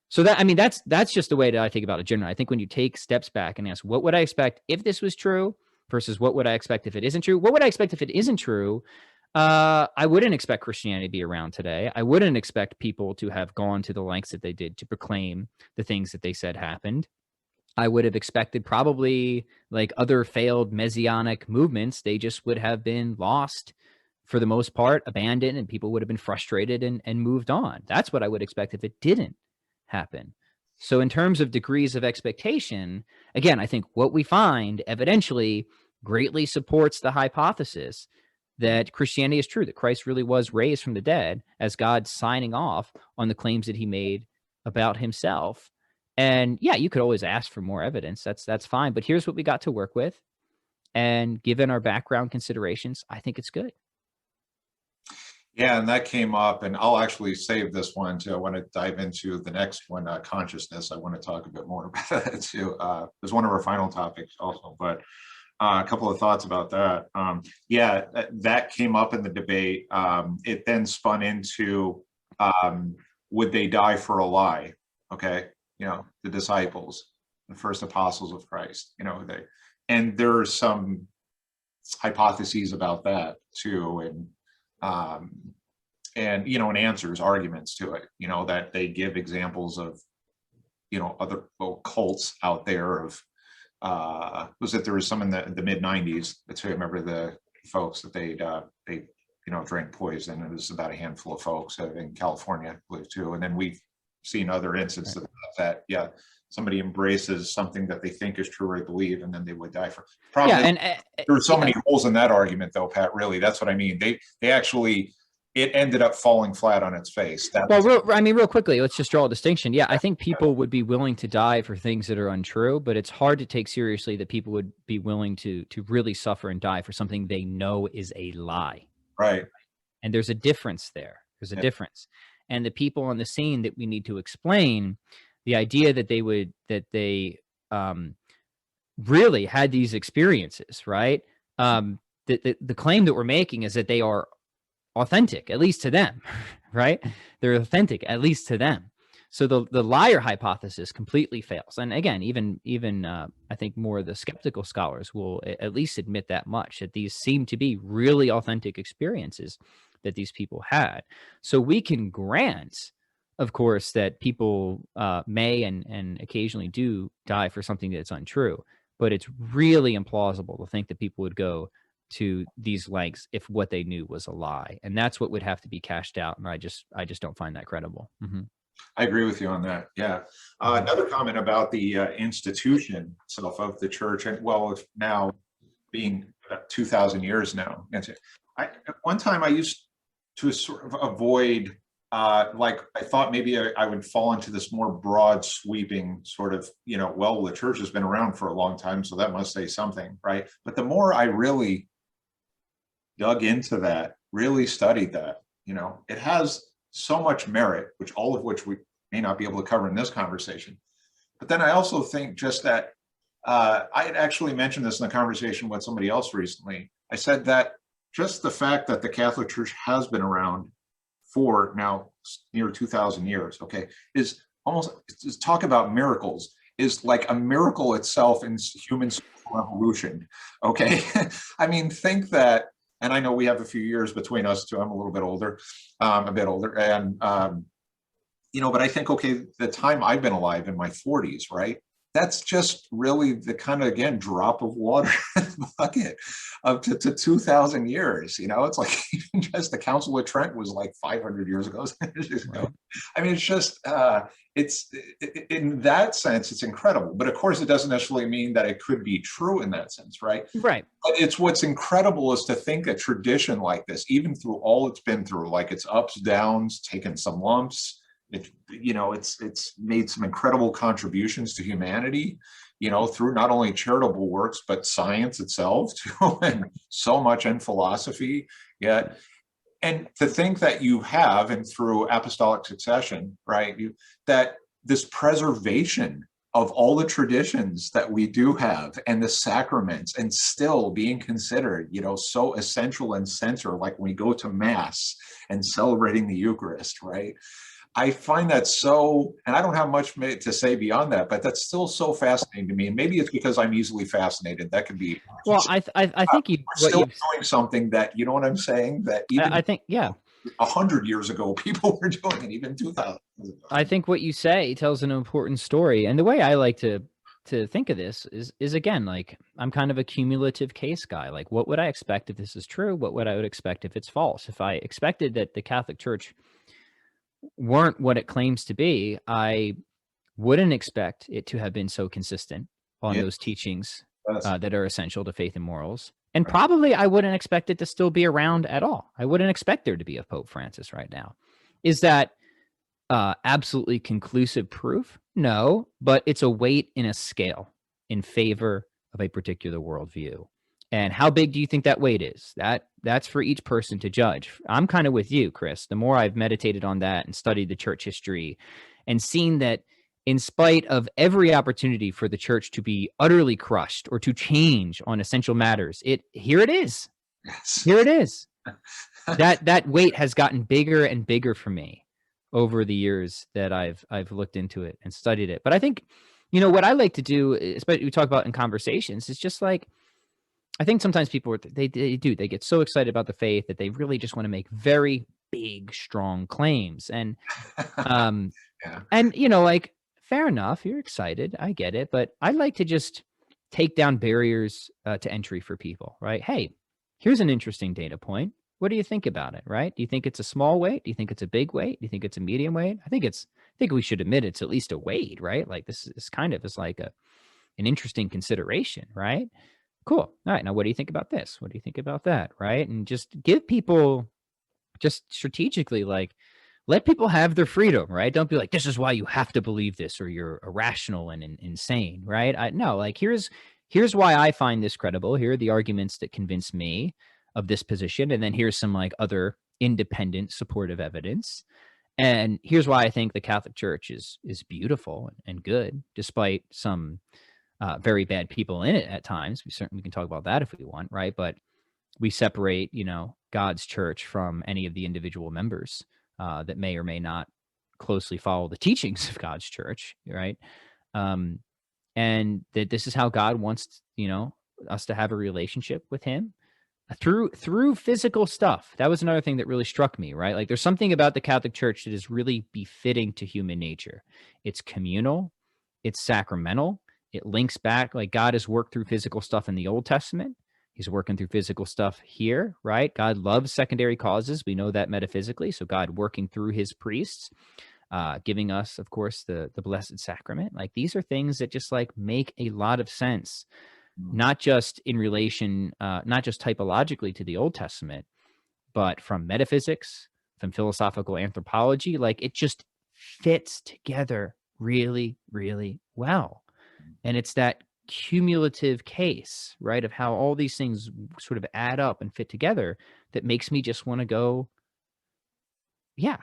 So that's just the way that I think about it generally. I think when you take steps back and ask, what would I expect if this was true versus what would I expect if it isn't true? What would I expect if it isn't true? I wouldn't expect Christianity to be around today. I wouldn't expect people to have gone to the lengths that they did to proclaim the things that they said happened. I would have expected probably like other failed messianic movements, they just would have been lost for the most part, abandoned, and people would have been frustrated and moved on. That's what I would expect if it didn't happen. So, in terms of degrees of expectation, again, I think what we find evidentially greatly supports the hypothesis that Christianity is true, that Christ really was raised from the dead as God signing off on the claims that he made about himself. And yeah, you could always ask for more evidence. That's fine. But here's what we got to work with. And given our background considerations, I think it's good. Yeah, and that came up, and I'll actually save this one too. I want to dive into the next one, consciousness. I want to talk a bit more about it too. It's one of our final topics also, but a couple of thoughts about that. Yeah, that came up in the debate. It then spun into, would they die for a lie? Okay, the disciples, the first apostles of Christ, and there are some hypotheses about that too, and answers, arguments to it, that they give examples of, other cults out there of, was that there was some in the mid 90s. That's who I remember the folks that they drank poison. It was about a handful of folks in California, I believe too. And then we've seen other instances of that. Yeah, somebody embraces something that they think is true or they believe, and then they would die for. Problem is, there were so many holes in that argument, though, Pat. Really, that's what I mean. They actually. It ended up falling flat on its face. Real quickly, let's just draw a distinction. Yeah, I think people would be willing to die for things that are untrue, but it's hard to take seriously that people would be willing to really suffer and die for something they know is a lie. Right. And there's a difference there. There's a difference. And the people on the scene that we need to explain, the idea that they really had these experiences, right? The claim that we're making is that they are authentic, at least to them, right? They're authentic, at least to them. So the liar hypothesis completely fails. And again, even I think more of the skeptical scholars will at least admit that much, that these seem to be really authentic experiences that these people had. So we can grant, of course, that people may and occasionally do die for something that's untrue, but it's really implausible to think that people would go to these lengths if what they knew was a lie, and that's what would have to be cashed out. And I just don't find that credible. Mm-hmm. I agree with you on that. Yeah. Another comment about the institution itself of the church, and well, now being 2,000 years now. At one time I used to sort of avoid, like I thought maybe I would fall into this more broad sweeping sort of, well, the church has been around for a long time, so that must say something, right? But the more I really dug into that, really studied that, it has so much merit, all of which we may not be able to cover in this conversation. But then I also think just that, I had actually mentioned this in a conversation with somebody else recently. I said that just the fact that the Catholic Church has been around for now near 2,000 years, okay, is almost, talk about miracles, is like a miracle itself in human evolution, okay? I mean, think that, and I know we have a few years between us too. I'm a little bit older, and but I think, okay, the time I've been alive in my 40s, right? That's just really the kind of, again, drop of water in the bucket up to 2,000 years. It's like even just the Council of Trent was like 500 years ago. Right. I mean, it's just, in that sense, it's incredible. But of course, it doesn't necessarily mean that it could be true in that sense, right? Right. But it's what's incredible is to think a tradition like this, even through all it's been through, like its ups, downs, taken some lumps, it's made some incredible contributions to humanity, through not only charitable works, but science itself too, and so much in philosophy yet. And to think that you have, and through apostolic succession, right, that this preservation of all the traditions that we do have and the sacraments, and still being considered, so essential and central, like when we go to Mass and celebrating the Eucharist, right? I find that so, and I don't have much to say beyond that, but that's still so fascinating to me. And maybe it's because I'm easily fascinated. That could be. Well, I think you We're what still you've doing something that, you know what I'm saying? That even I think yeah. 100 years ago, people were doing it, even 2000 years ago. I think what you say tells an important story. And the way I like to think of this is again, like I'm kind of a cumulative case guy. Like what would I expect if this is true? What would I would expect if it's false? If I expected that the Catholic Church weren't what it claims to be, I wouldn't expect it to have been so consistent on Yeah, those teachings that's, that are essential to faith and morals. And probably I wouldn't expect it to still be around at all. I wouldn't expect there to be a Pope Francis right now. Is that absolutely conclusive proof? No, but it's a weight in a scale in favor of a particular worldview. And how big do you think that weight is? That's for each person to judge. I'm kind of with you, Chris. The more I've meditated on that and studied the church history and seen that in spite of every opportunity for the church to be utterly crushed or to change on essential matters, here it is. yes. Here it is. That weight has gotten bigger and bigger for me over the years that I've looked into it and studied it. But I think, what I like to do, especially we talk about in conversations, is just like I think sometimes people they get so excited about the faith that they really just want to make very big, strong claims. Um Yeah. and like fair enough, you're excited, I get it, but I like to just take down barriers to entry for people, right? Hey, here's an interesting data point. What do you think about it, right? Do you think it's a small weight? Do you think it's a big weight? Do you think it's a medium weight? I think we should admit it's at least a weight, right? Like this is kind of is like an interesting consideration, right? Cool. All right. Now, what do you think about this? What do you think about that? Right. And just give people just strategically, like, let people have their freedom, right? Don't be like, this is why you have to believe this or you're irrational and insane, right? No, like, here's why I find this credible. Here are the arguments that convince me of this position. And then here's some like other independent supportive evidence. And here's why I think the Catholic Church is beautiful and good, despite some very bad people in it at times. We can talk about that if we want, right? But we separate, God's church from any of the individual members that may or may not closely follow the teachings of God's church, right? Um, and that this is how God wants, us to have a relationship with Him through physical stuff. That was another thing that really struck me, right? Like there's something about the Catholic Church that is really befitting to human nature. It's communal, it's sacramental, it links back, like God has worked through physical stuff in the Old Testament. He's working through physical stuff here, right? God loves secondary causes. We know that metaphysically. So God working through his priests, giving us, of course, the Blessed Sacrament. Like these are things that just like make a lot of sense, not just in relation, not just typologically to the Old Testament, but from metaphysics, from philosophical anthropology. Like it just fits together really, really well. And it's that cumulative case, right, of how all these things sort of add up and fit together that makes me just want to go, yeah,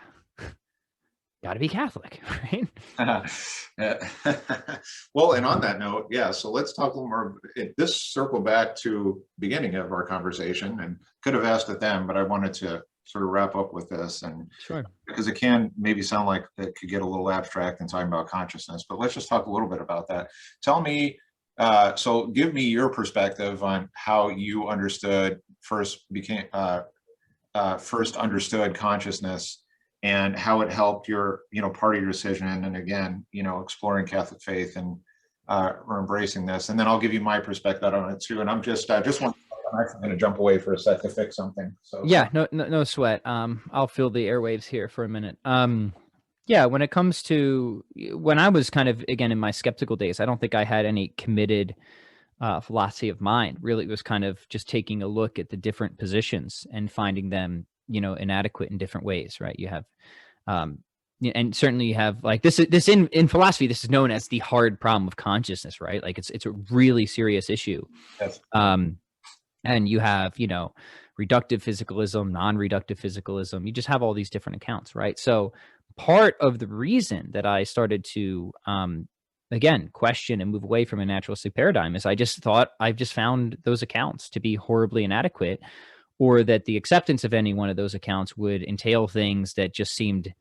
got to be Catholic, right? Well, and on that note, yeah, so let's talk a little more. This circle back to beginning of our conversation, and could have asked it then, but I wanted to sort of wrap up with this, and Sure. because it can maybe sound like it could get a little abstract in talking about consciousness, but let's just talk a little bit about that. Tell me, so give me your perspective on how you first understood consciousness and how it helped your, part of your decision. And again, exploring Catholic faith and or embracing this. And then I'll give you my perspective on it too. And I'm actually going to jump away for a sec to fix something. So yeah, no sweat. I'll fill the airwaves here for a minute. Yeah, when it comes to when I was kind of again in my skeptical days, I don't think I had any committed philosophy of mind. Really, it was kind of just taking a look at the different positions and finding them, inadequate in different ways. Right? You have, and certainly you have like this in philosophy. This is known as the hard problem of consciousness. Right? Like it's a really serious issue. yes. And you have, reductive physicalism, non-reductive physicalism. You just have all these different accounts, right? So part of the reason that I started to, again, question and move away from a naturalistic paradigm is I just found those accounts to be horribly inadequate, or that the acceptance of any one of those accounts would entail things that just seemed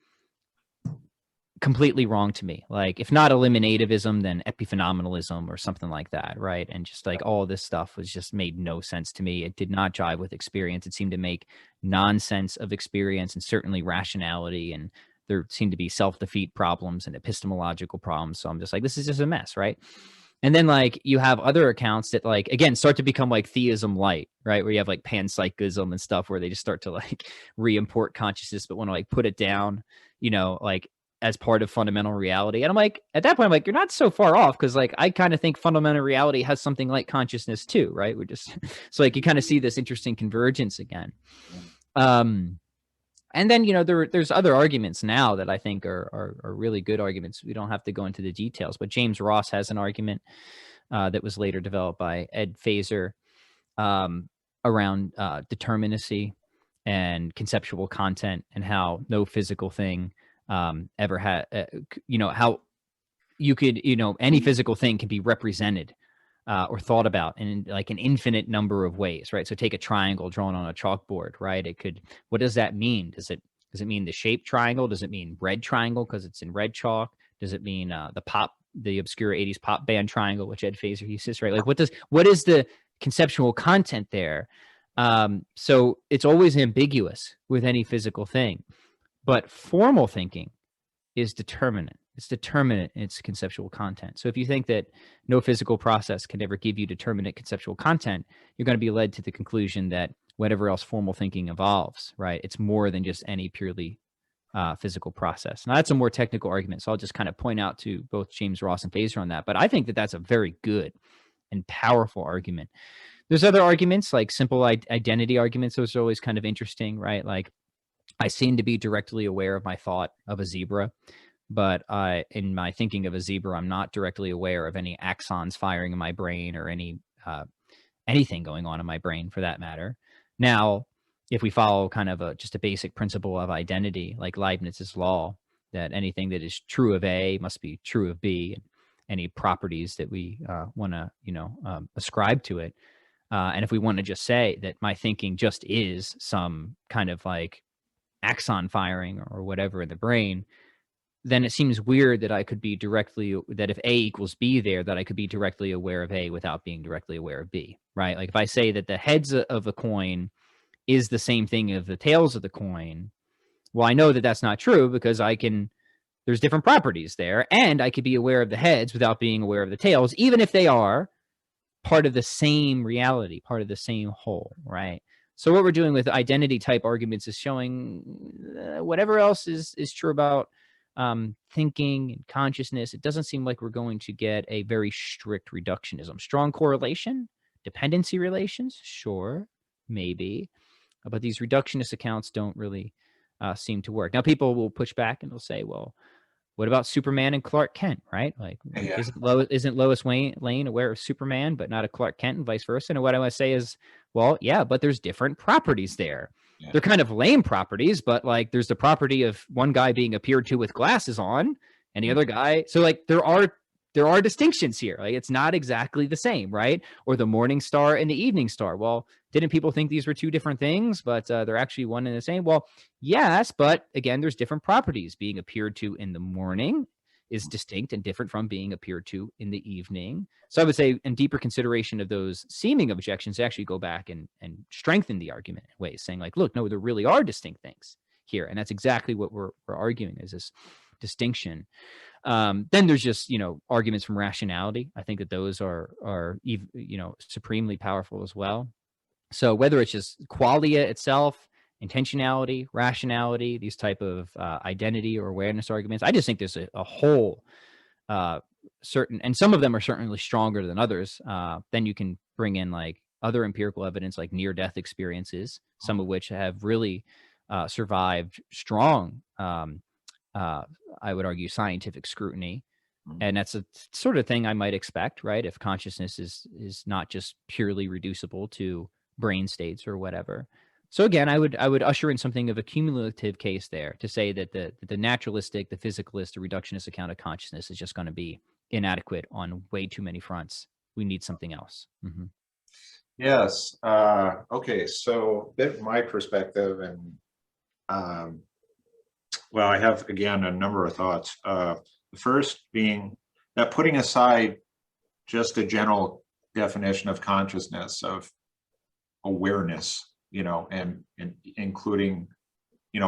completely wrong to me. Like, if not eliminativism, then epiphenomenalism or something like that, right? And just like all this stuff was just made no sense to me. It did not jive with experience. It seemed to make nonsense of experience and certainly rationality. And there seemed to be self-defeat problems and epistemological problems. So I'm just like, this is just a mess, right? And then like you have other accounts that like, again, start to become like theism light, right? Where you have like panpsychism and stuff where they just start to like re-import consciousness, but want to like put it down, like as part of fundamental reality. And I'm like, at that point, I'm like, you're not so far off, because like I kind of think fundamental reality has something like consciousness too, right? We're just so like you kind of see this interesting convergence again. And then there's other arguments now that I think are really good arguments. We don't have to go into the details, but James Ross has an argument that was later developed by Ed Feser around determinacy and conceptual content, and how no physical thing ever had, how you could, any physical thing can be represented or thought about in like an infinite number of ways, right? So take a triangle drawn on a chalkboard, right? What does that mean? Does it mean the shape triangle? Does it mean red triangle because it's in red chalk? Does it mean the obscure 80s pop band triangle, which Ed Feser uses, right? Like what is the conceptual content there? So it's always ambiguous with any physical thing, but formal thinking is determinate. It's determinate in its conceptual content. So if you think that no physical process can ever give you determinate conceptual content, you're going to be led to the conclusion that whatever else formal thinking evolves, right? It's more than just any purely physical process. Now, that's a more technical argument, so I'll just kind of point out to both James Ross and Feser on that. But I think that that's a very good and powerful argument. There's other arguments, like simple identity arguments. Those are always kind of interesting, right? Like, I seem to be directly aware of my thought of a zebra, but in my thinking of a zebra, I'm not directly aware of any axons firing in my brain or anything going on in my brain for that matter. Now, if we follow kind of just a basic principle of identity, like Leibniz's law, that anything that is true of A must be true of B, and any properties that we want to, ascribe to it. And if we want to just say that my thinking just is some kind of like axon firing or whatever in the brain, then it seems weird that that if A equals B there, that I could be directly aware of A without being directly aware of B, right? Like if I say that the heads of a coin is the same thing as the tails of the coin, well, I know that that's not true because there's different properties there, and I could be aware of the heads without being aware of the tails, even if they are part of the same reality, part of the same whole, right? So what we're doing with identity type arguments is showing whatever else is true about thinking and consciousness. It doesn't seem like we're going to get a very strict reductionism. Strong correlation, dependency relations, sure, maybe, but these reductionist accounts don't really seem to work. Now, people will push back and they'll say, well, what about Superman and Clark Kent, right? Like, Yeah. isn't Lois Lane aware of Superman, but not of Clark Kent, and vice versa? And what I want to say is, well, yeah, but there's different properties there. Yeah. They're kind of lame properties, but like there's the property of one guy being appeared to with glasses on, and the other guy. So like there are distinctions here. Like it's not exactly the same, right? Or the morning star and the evening star. Well, didn't people think these were two different things, but they're actually one and the same? Well, yes, but again, there's different properties. Being appeared to in the morning is distinct and different from being appeared to in the evening. So I would say in deeper consideration of those seeming objections, actually go back and strengthen the argument in ways, saying like, look, no, there really are distinct things here. And that's exactly what we're arguing, is this distinction. Then there's just, arguments from rationality. I think that those are supremely powerful as well. So whether it's just qualia itself, intentionality, rationality, these type of identity or awareness arguments, I just think there's a whole certain, and some of them are certainly stronger than others. Then you can bring in like other empirical evidence, like near-death experiences, some of which have really survived strong, I would argue, scientific scrutiny. And that's a sort of thing I might expect, right? If consciousness is not just purely reducible to brain states or whatever. So again, I would usher in something of a cumulative case there to say that the naturalistic, the physicalist, the reductionist account of consciousness is just going to be inadequate on way too many fronts. We need something else. Mm-hmm. Yes. Okay. So a bit my perspective, and Well, I have, again, a number of thoughts. The first being that putting aside just a general definition of consciousness, of awareness, and including,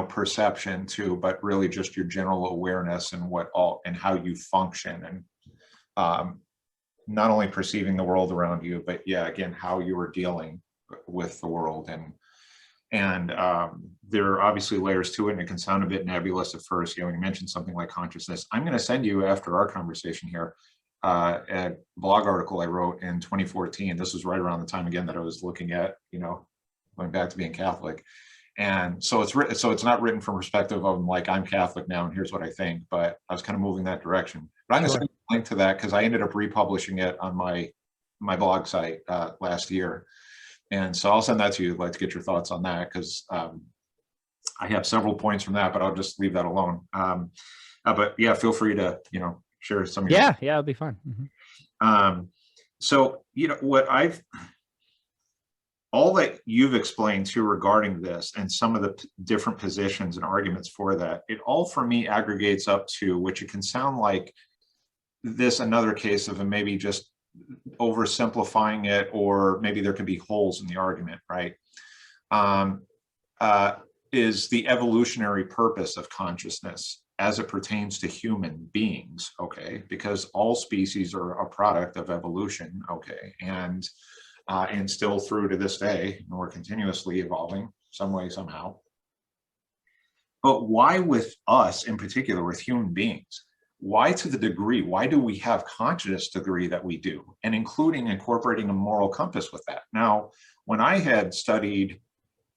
perception too, but really just your general awareness and and how you function, and um, not only perceiving the world around you, but yeah, again, how you are dealing with the world. And there are obviously layers to it, and it can sound a bit nebulous at first. When you mention something like consciousness, I'm going to send you, after our conversation here, a blog article I wrote in 2014. This was right around the time, again, that I was looking at, going back to being Catholic. And so it's not written from perspective of like, I'm Catholic now and here's what I think, but I was kind of moving that direction. But I'm going to send you a link to that, because I ended up republishing it on my blog site last year. And so I'll send that to you. I'd like to get your thoughts on that, because I have several points from that, but I'll just leave that alone. But yeah, feel free to, share some of your Yeah, it'll be fun. So, all that you've explained too regarding this and some of the different positions and arguments for that, it all for me aggregates up to, which it can sound like this another case of maybe just oversimplifying it, or maybe there could be holes in the argument, right? Is the evolutionary purpose of consciousness as it pertains to human beings, okay? Because all species are a product of evolution, okay? And still through to this day, we're continuously evolving some way, somehow. But why with us in particular, with human beings? Why to the degree, why do we have consciousness degree that we do? And including incorporating a moral compass with that. Now, when I had studied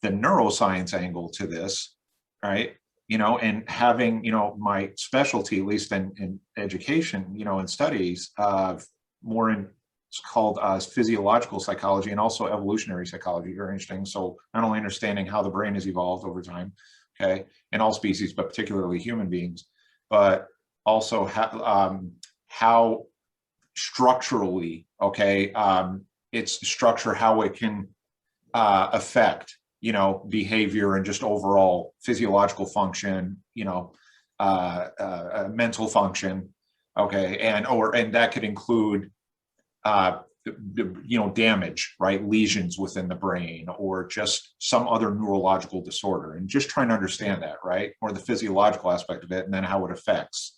the neuroscience angle to this, right, and having, my specialty, at least in education, in studies of more in, it's called physiological psychology and also evolutionary psychology, very interesting. So not only understanding how the brain has evolved over time, okay, in all species, but particularly human beings, but also how structurally, okay, its structure, how it can affect, behavior and just overall physiological function, mental function, okay, and that could include damage, right, lesions within the brain, or just some other neurological disorder, and just trying to understand that, right, or the physiological aspect of it, and then how it affects,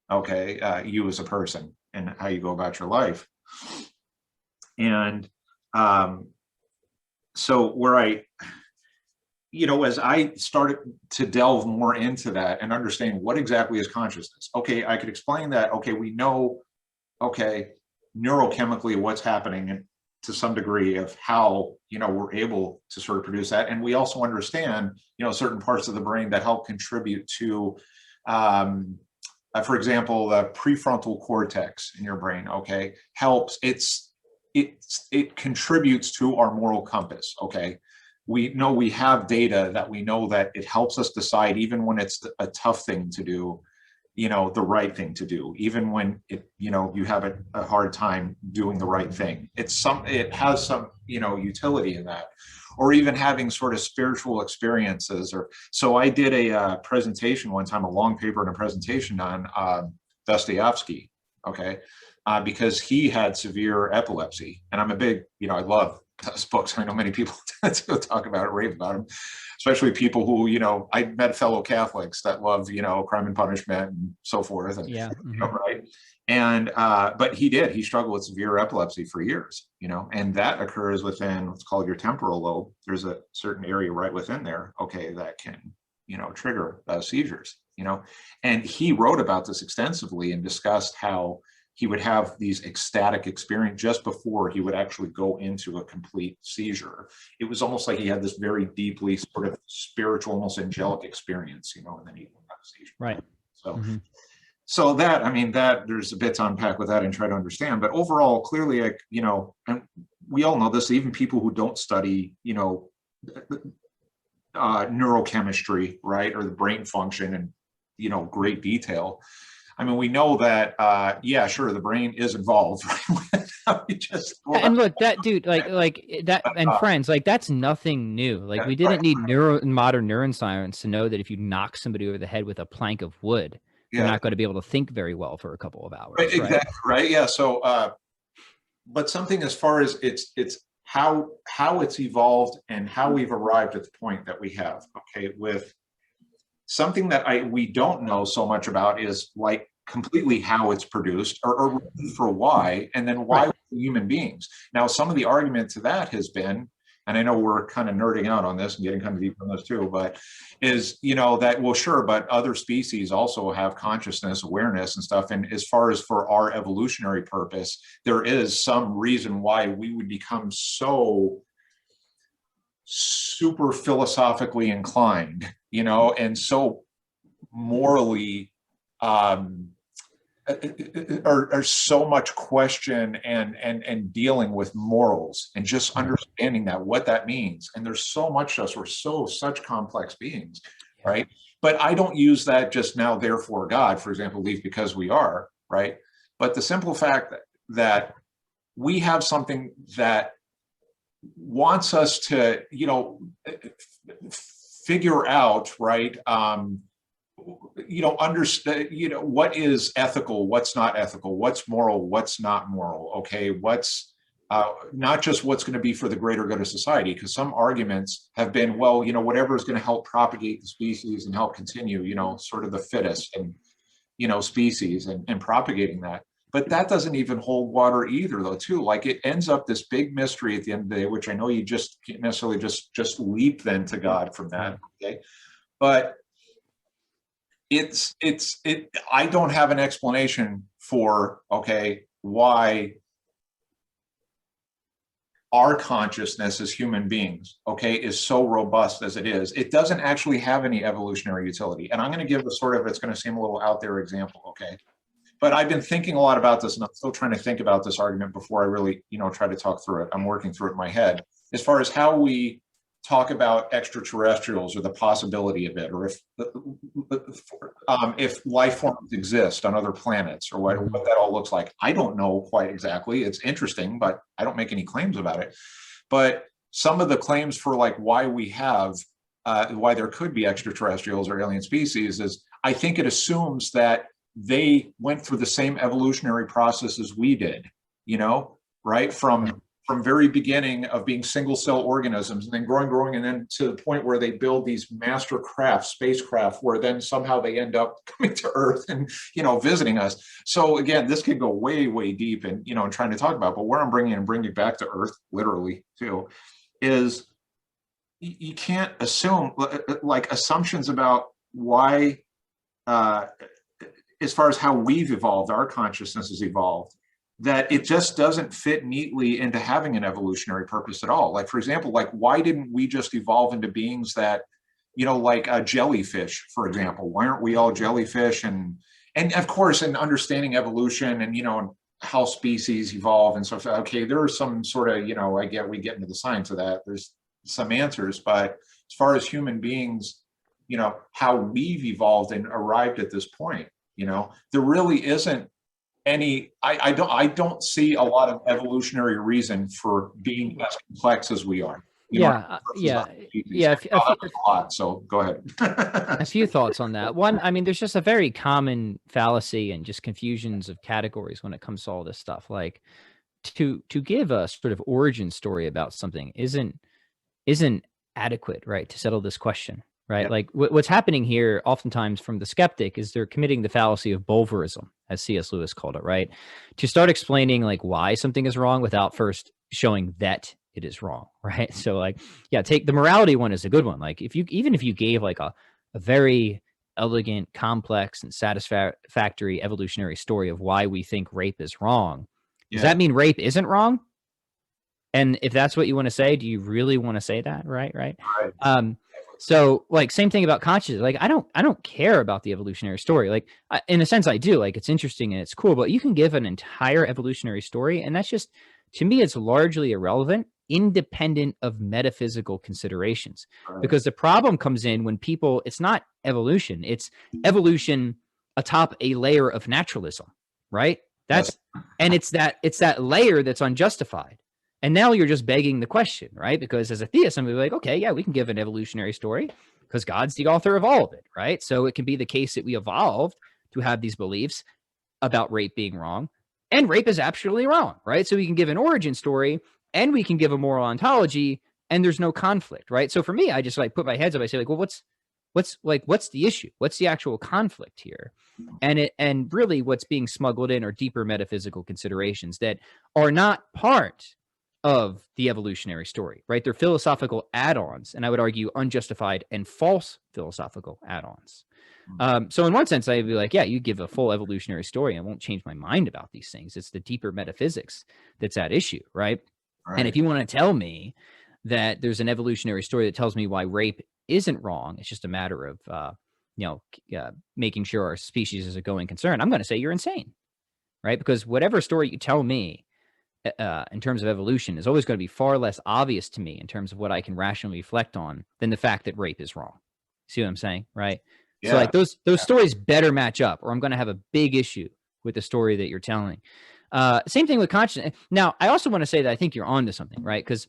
okay, you as a person and how you go about your life. And so where as I started to delve more into that and understand what exactly is consciousness, okay, I could explain that, okay, we know, okay, neurochemically what's happening, and to some degree of how, we're able to sort of produce that. And we also understand, certain parts of the brain that help contribute to, for example, the prefrontal cortex in your brain, okay, helps, it contributes to our moral compass, okay? We know, we have data that we know that it helps us decide, even when it's a tough thing to do, the right thing to do, even when you have a hard time doing the right thing. It has some, utility in that, or even having sort of spiritual experiences. Or so I did a presentation one time, a long paper and a presentation on Dostoevsky, okay, because he had severe epilepsy, and I'm a big, I love those books. I know many people talk about it, rave about them, especially people who, I met fellow Catholics that love, Crime and Punishment and so forth. And, Yeah. right. And, but he struggled with severe epilepsy for years, and that occurs within what's called your temporal lobe. There's a certain area right within there, okay, that can, trigger seizures, and he wrote about this extensively and discussed how he would have these ecstatic experience just before he would actually go into a complete seizure. It was almost like he had this very deeply sort of spiritual, almost angelic experience, and then he would have a seizure. Right. So, so that, that there's a bit to unpack with that and try to understand. But overall, clearly, and we all know this, even people who don't study, neurochemistry, right, or the brain function in, great detail. I mean, we know that, yeah, sure, the brain is involved. Right? We just, well, And look, that dude, like that, and friends, like that's nothing new. Like we didn't need modern neuroscience to know that if you knock somebody over the head with a plank of wood, they're yeah, not going to be able to think very well for a couple of hours, right, right? exactly, right, yeah. So, but something as far as it's how it's evolved and how we've arrived at the point that we have. Okay, with something that we don't know so much about is like completely how it's produced or for why, and then why Right. human beings. Now, some of the argument to that has been, and I know we're kind of nerding out on this and getting kind of deep on this too, but is, that, well, sure, but other species also have consciousness, awareness and stuff. And as far as for our evolutionary purpose, there is some reason why we would become so super philosophically inclined, and so morally, um, are so much question and dealing with morals and just understanding that what that means. And there's so much to us. We're such complex beings, Yeah. right? But I don't use that just now, therefore God, for example, leave because we are, right? But the simple fact that we have something that wants us to, figure out, right? Understand, what is ethical, what's not ethical, what's moral, what's not moral. Okay, what's not just what's going to be for the greater good of society, because some arguments have been, well, whatever is going to help propagate the species and help continue, sort of the fittest and species and propagating that. But that doesn't even hold water either, though, too. Like it ends up this big mystery at the end of the day, which I know you just can't necessarily just leap then to God from that. Okay, but I don't have an explanation for, okay, why our consciousness as human beings, okay, is so robust as it is. It doesn't actually have any evolutionary utility. And I'm going to give a sort of, it's going to seem a little out there example, okay? But I've been thinking a lot about this, and I'm still trying to think about this argument before I really, try to talk through it. I'm working through it in my head as far as how we talk about extraterrestrials or the possibility of it, or if life forms exist on other planets, or what that all looks like. I don't know quite exactly. It's interesting, but I don't make any claims about it. But some of the claims for like why we have, why there could be extraterrestrials or alien species is, I think it assumes that they went through the same evolutionary process as we did, right? From very beginning of being single cell organisms and then growing, and then to the point where they build these master craft, spacecraft, where then somehow they end up coming to Earth and, visiting us. So again, this could go way, way deep and, and trying to talk about, but where I'm bringing it back to Earth, literally too, is you can't assume like assumptions about why, as far as how we've evolved, our consciousness has evolved, that it just doesn't fit neatly into having an evolutionary purpose at all. Like, for example, like why didn't we just evolve into beings that, like a jellyfish, for example? Why aren't we all jellyfish? And of course, in understanding evolution and, how species evolve and stuff, okay, there are some sort of, we get into the science of that. There's some answers, but as far as human beings, how we've evolved and arrived at this point, there really isn't any, I don't see a lot of evolutionary reason for being as complex as we are. Yeah, yeah. A lot, so go ahead. A few thoughts on that. One, I mean, there's just a very common fallacy and just confusions of categories when it comes to all this stuff. Like to give a sort of origin story about something isn't adequate, right, to settle this question, right? Yeah. Like what's happening here oftentimes from the skeptic is they're committing the fallacy of Bulverism, as C.S. Lewis called it, right? To start explaining like why something is wrong without first showing that it is wrong, right? So like, yeah, take the morality one is a good one. Like if you gave like a very elegant, complex, and satisfactory evolutionary story of why we think rape is wrong, does that mean rape isn't wrong? And if that's what you want to say, do you really want to say that? Right. So like same thing about consciousness. Like I don't care about the evolutionary story. Like in a sense I do. Like it's interesting and it's cool, but you can give an entire evolutionary story and that's just, to me, it's largely irrelevant, independent of metaphysical considerations. Because the problem comes in when people, it's not evolution, it's evolution atop a layer of naturalism, right? Yes. And it's that layer that's unjustified. And now you're just begging the question, right? Because as a theist, I'm like, okay, yeah, we can give an evolutionary story because God's the author of all of it, right? So it can be the case that we evolved to have these beliefs about rape being wrong, and rape is absolutely wrong, right? So we can give an origin story and we can give a moral ontology, and there's no conflict, right? So for me, I just like put my heads up. I say like, well, what's the issue? What's the actual conflict here? And really what's being smuggled in are deeper metaphysical considerations that are not part of the evolutionary story, right? They're philosophical add-ons, and I would argue unjustified and false philosophical add-ons. So in one sense, I'd be like, yeah, you give a full evolutionary story, I won't change my mind about these things. It's the deeper metaphysics that's at issue, right? And if you want to tell me that there's an evolutionary story that tells me why rape isn't wrong, it's just a matter of making sure our species is a going concern, I'm going to say you're insane, right? Because whatever story you tell me in terms of evolution is always going to be far less obvious to me in terms of what I can rationally reflect on than the fact that rape is wrong. See what I'm saying, right? So like those stories better match up, or I'm going to have a big issue with the story that you're telling. Same thing with consciousness. Now, I also want to say that I think you're onto something, right? Because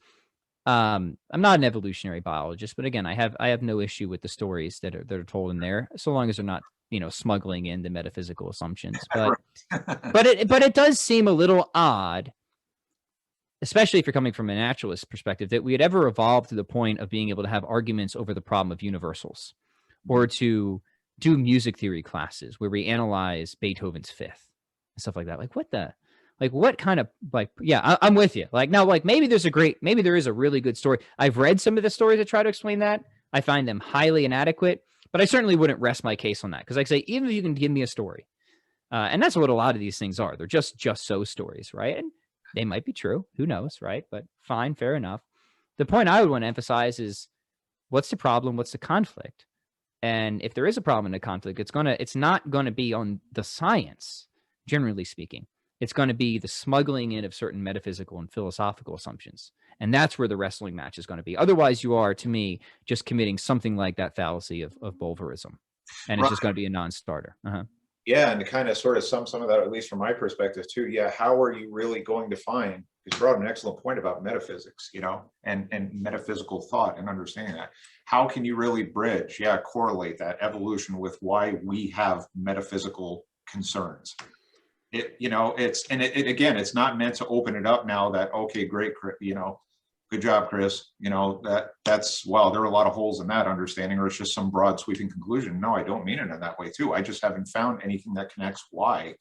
I'm not an evolutionary biologist, but again, I have no issue with the stories that are told in there, so long as they're not smuggling in the metaphysical assumptions. But it does seem a little odd, especially if you're coming from a naturalist perspective, that we had ever evolved to the point of being able to have arguments over the problem of universals, or to do music theory classes where we analyze Beethoven's Fifth and stuff like that. Like what kind of I'm with you. Like now, like maybe there is a really good story. I've read some of the stories that try to explain that. I find them highly inadequate, but I certainly wouldn't rest my case on that. Cause like I say, even if you can give me a story, and that's what a lot of these things are. They're just so stories, right? And they might be true. Who knows, right? But fine, fair enough. The point I would want to emphasize is what's the problem? What's the conflict? And if there is a problem in a conflict, it's not going to be on the science, generally speaking. It's going to be the smuggling in of certain metaphysical and philosophical assumptions. And that's where the wrestling match is going to be. Otherwise, you are, to me, just committing something like that fallacy of Bulverism. And it's just going to be a non-starter. Yeah, and to kind of sort of sum some of that, at least from my perspective too, how are you really going to find, you brought an excellent point about metaphysics, and metaphysical thought and understanding that. How can you really bridge, correlate that evolution with why we have metaphysical concerns? Again, it's not meant to open it up now that, okay, great, good job, Chris. That's wow, there are a lot of holes in that understanding, or it's just some broad sweeping conclusion. No, I don't mean it in that way too. I just haven't found anything that connects why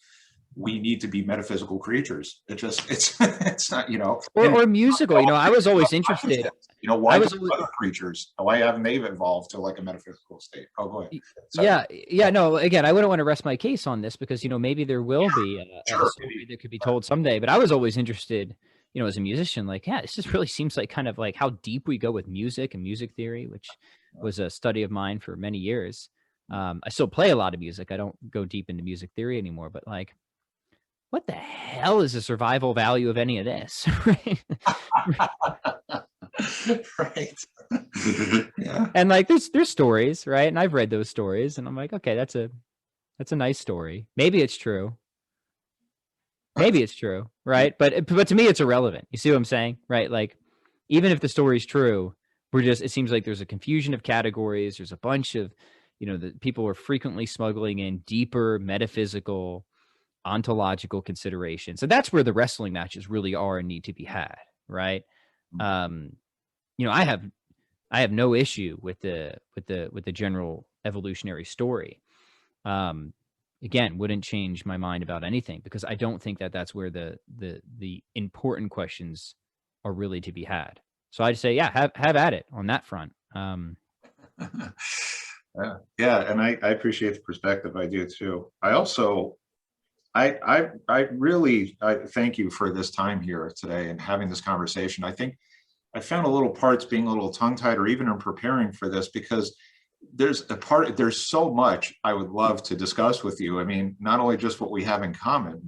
we need to be metaphysical creatures. It's not, or musical. I was always interested. Why other creatures? Why haven't they evolved to like a metaphysical state? Oh, go ahead. Sorry. No, again, I wouldn't want to rest my case on this because, maybe there will be a story that could be told someday, but I was always interested, as a musician, like, this just really seems like kind of like how deep we go with music and music theory, which was a study of mine for many years. I still play a lot of music. I don't go deep into music theory anymore, but like, what the hell is the survival value of any of this? Right. And like there's stories, right? And I've read those stories and I'm like, okay, that's a nice story. Maybe it's true. Right? But to me it's irrelevant. You see what I'm saying? Right? Like even if the story's true, it seems like there's a confusion of categories. There's a bunch of, the people are frequently smuggling in deeper metaphysical, ontological considerations. And that's where the wrestling matches really are and need to be had, right? I have no issue with the general evolutionary story. Again, wouldn't change my mind about anything because I don't think that that's where the important questions are really to be had. So I'd say, have at it on that front. And I appreciate the perspective. I do too. I also, I really thank you for this time here today and having this conversation. I think I found a little parts being a little tongue-tied, or even in preparing for this, because there's so much I would love to discuss with you. I mean, not only just what we have in common,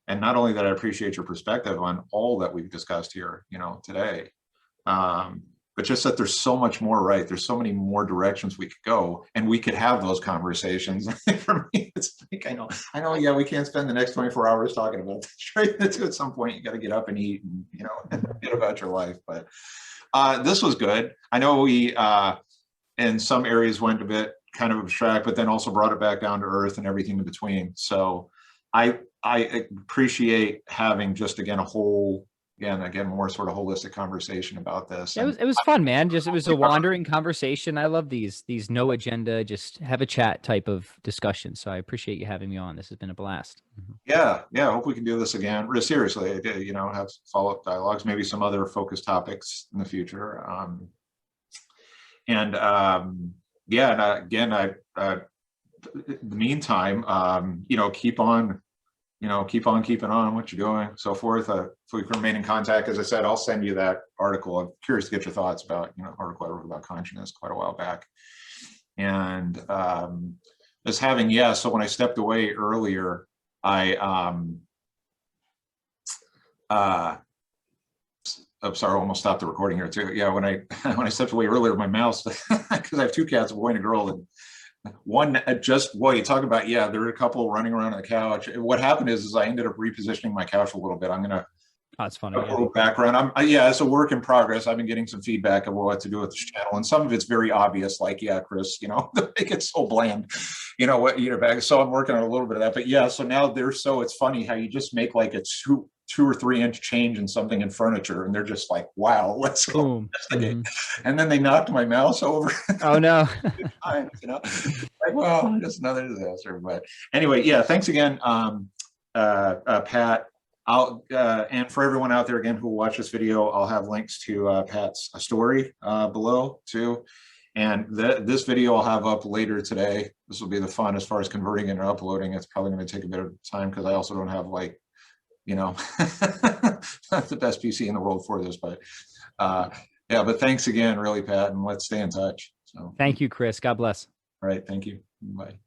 and not only that I appreciate your perspective on all that we've discussed here, today. but just that there's so much more, right? There's so many more directions we could go, and we could have those conversations. For me, it's like, I know, yeah, we can't spend the next 24 hours talking about this, right? At some point, you got to get up and eat and, forget about your life. But this was good. I know we, in some areas, went a bit kind of abstract, but then also brought it back down to earth and everything in between. So I appreciate having just, again, a whole, again, more sort of holistic conversation about this. It was fun, man. It was a wandering conversation. I love these no agenda, just have a chat type of discussion. So I appreciate you having me on. This has been a blast. Yeah, I hope we can do this again. Seriously, have follow-up dialogues, maybe some other focused topics in the future. And again, in the meantime, keep on keeping on what you're doing, so forth. If we can remain in contact, as I said, I'll send you that article. I'm curious to get your thoughts about, article I wrote about consciousness quite a while back. And as having, so when I stepped away earlier, I'm sorry, I almost stopped the recording here too. Yeah, when I stepped away earlier, my mouse, because I have two cats, a boy and a girl, and one you talk about, there are a couple running around on the couch. What happened is I ended up repositioning my couch a little bit. I'm gonna that's funny. A little background. It's a work in progress. I've been getting some feedback of what to do with this channel, and some of it's very obvious, like, Chris, it gets so bland, back. So I'm working on a little bit of that, but so now it's funny how you just make like a 2 or 3 inch change in something in furniture, and they're just like, wow, let's go. Boom. Mm-hmm. And then they knocked my mouse over. Oh no. Like, well, just another disaster. But anyway, thanks again, Pat. And for everyone out there, again, who will watch this video, I'll have links to Pat's story below too. And this video I'll have up later today. This will be the fun as far as converting and uploading. It's probably going to take a bit of time because I also don't have, like, not the best PC in the world for this, but but thanks again, really, Pat, and let's stay in touch. So thank you, Chris. God bless. All right, thank you. Bye.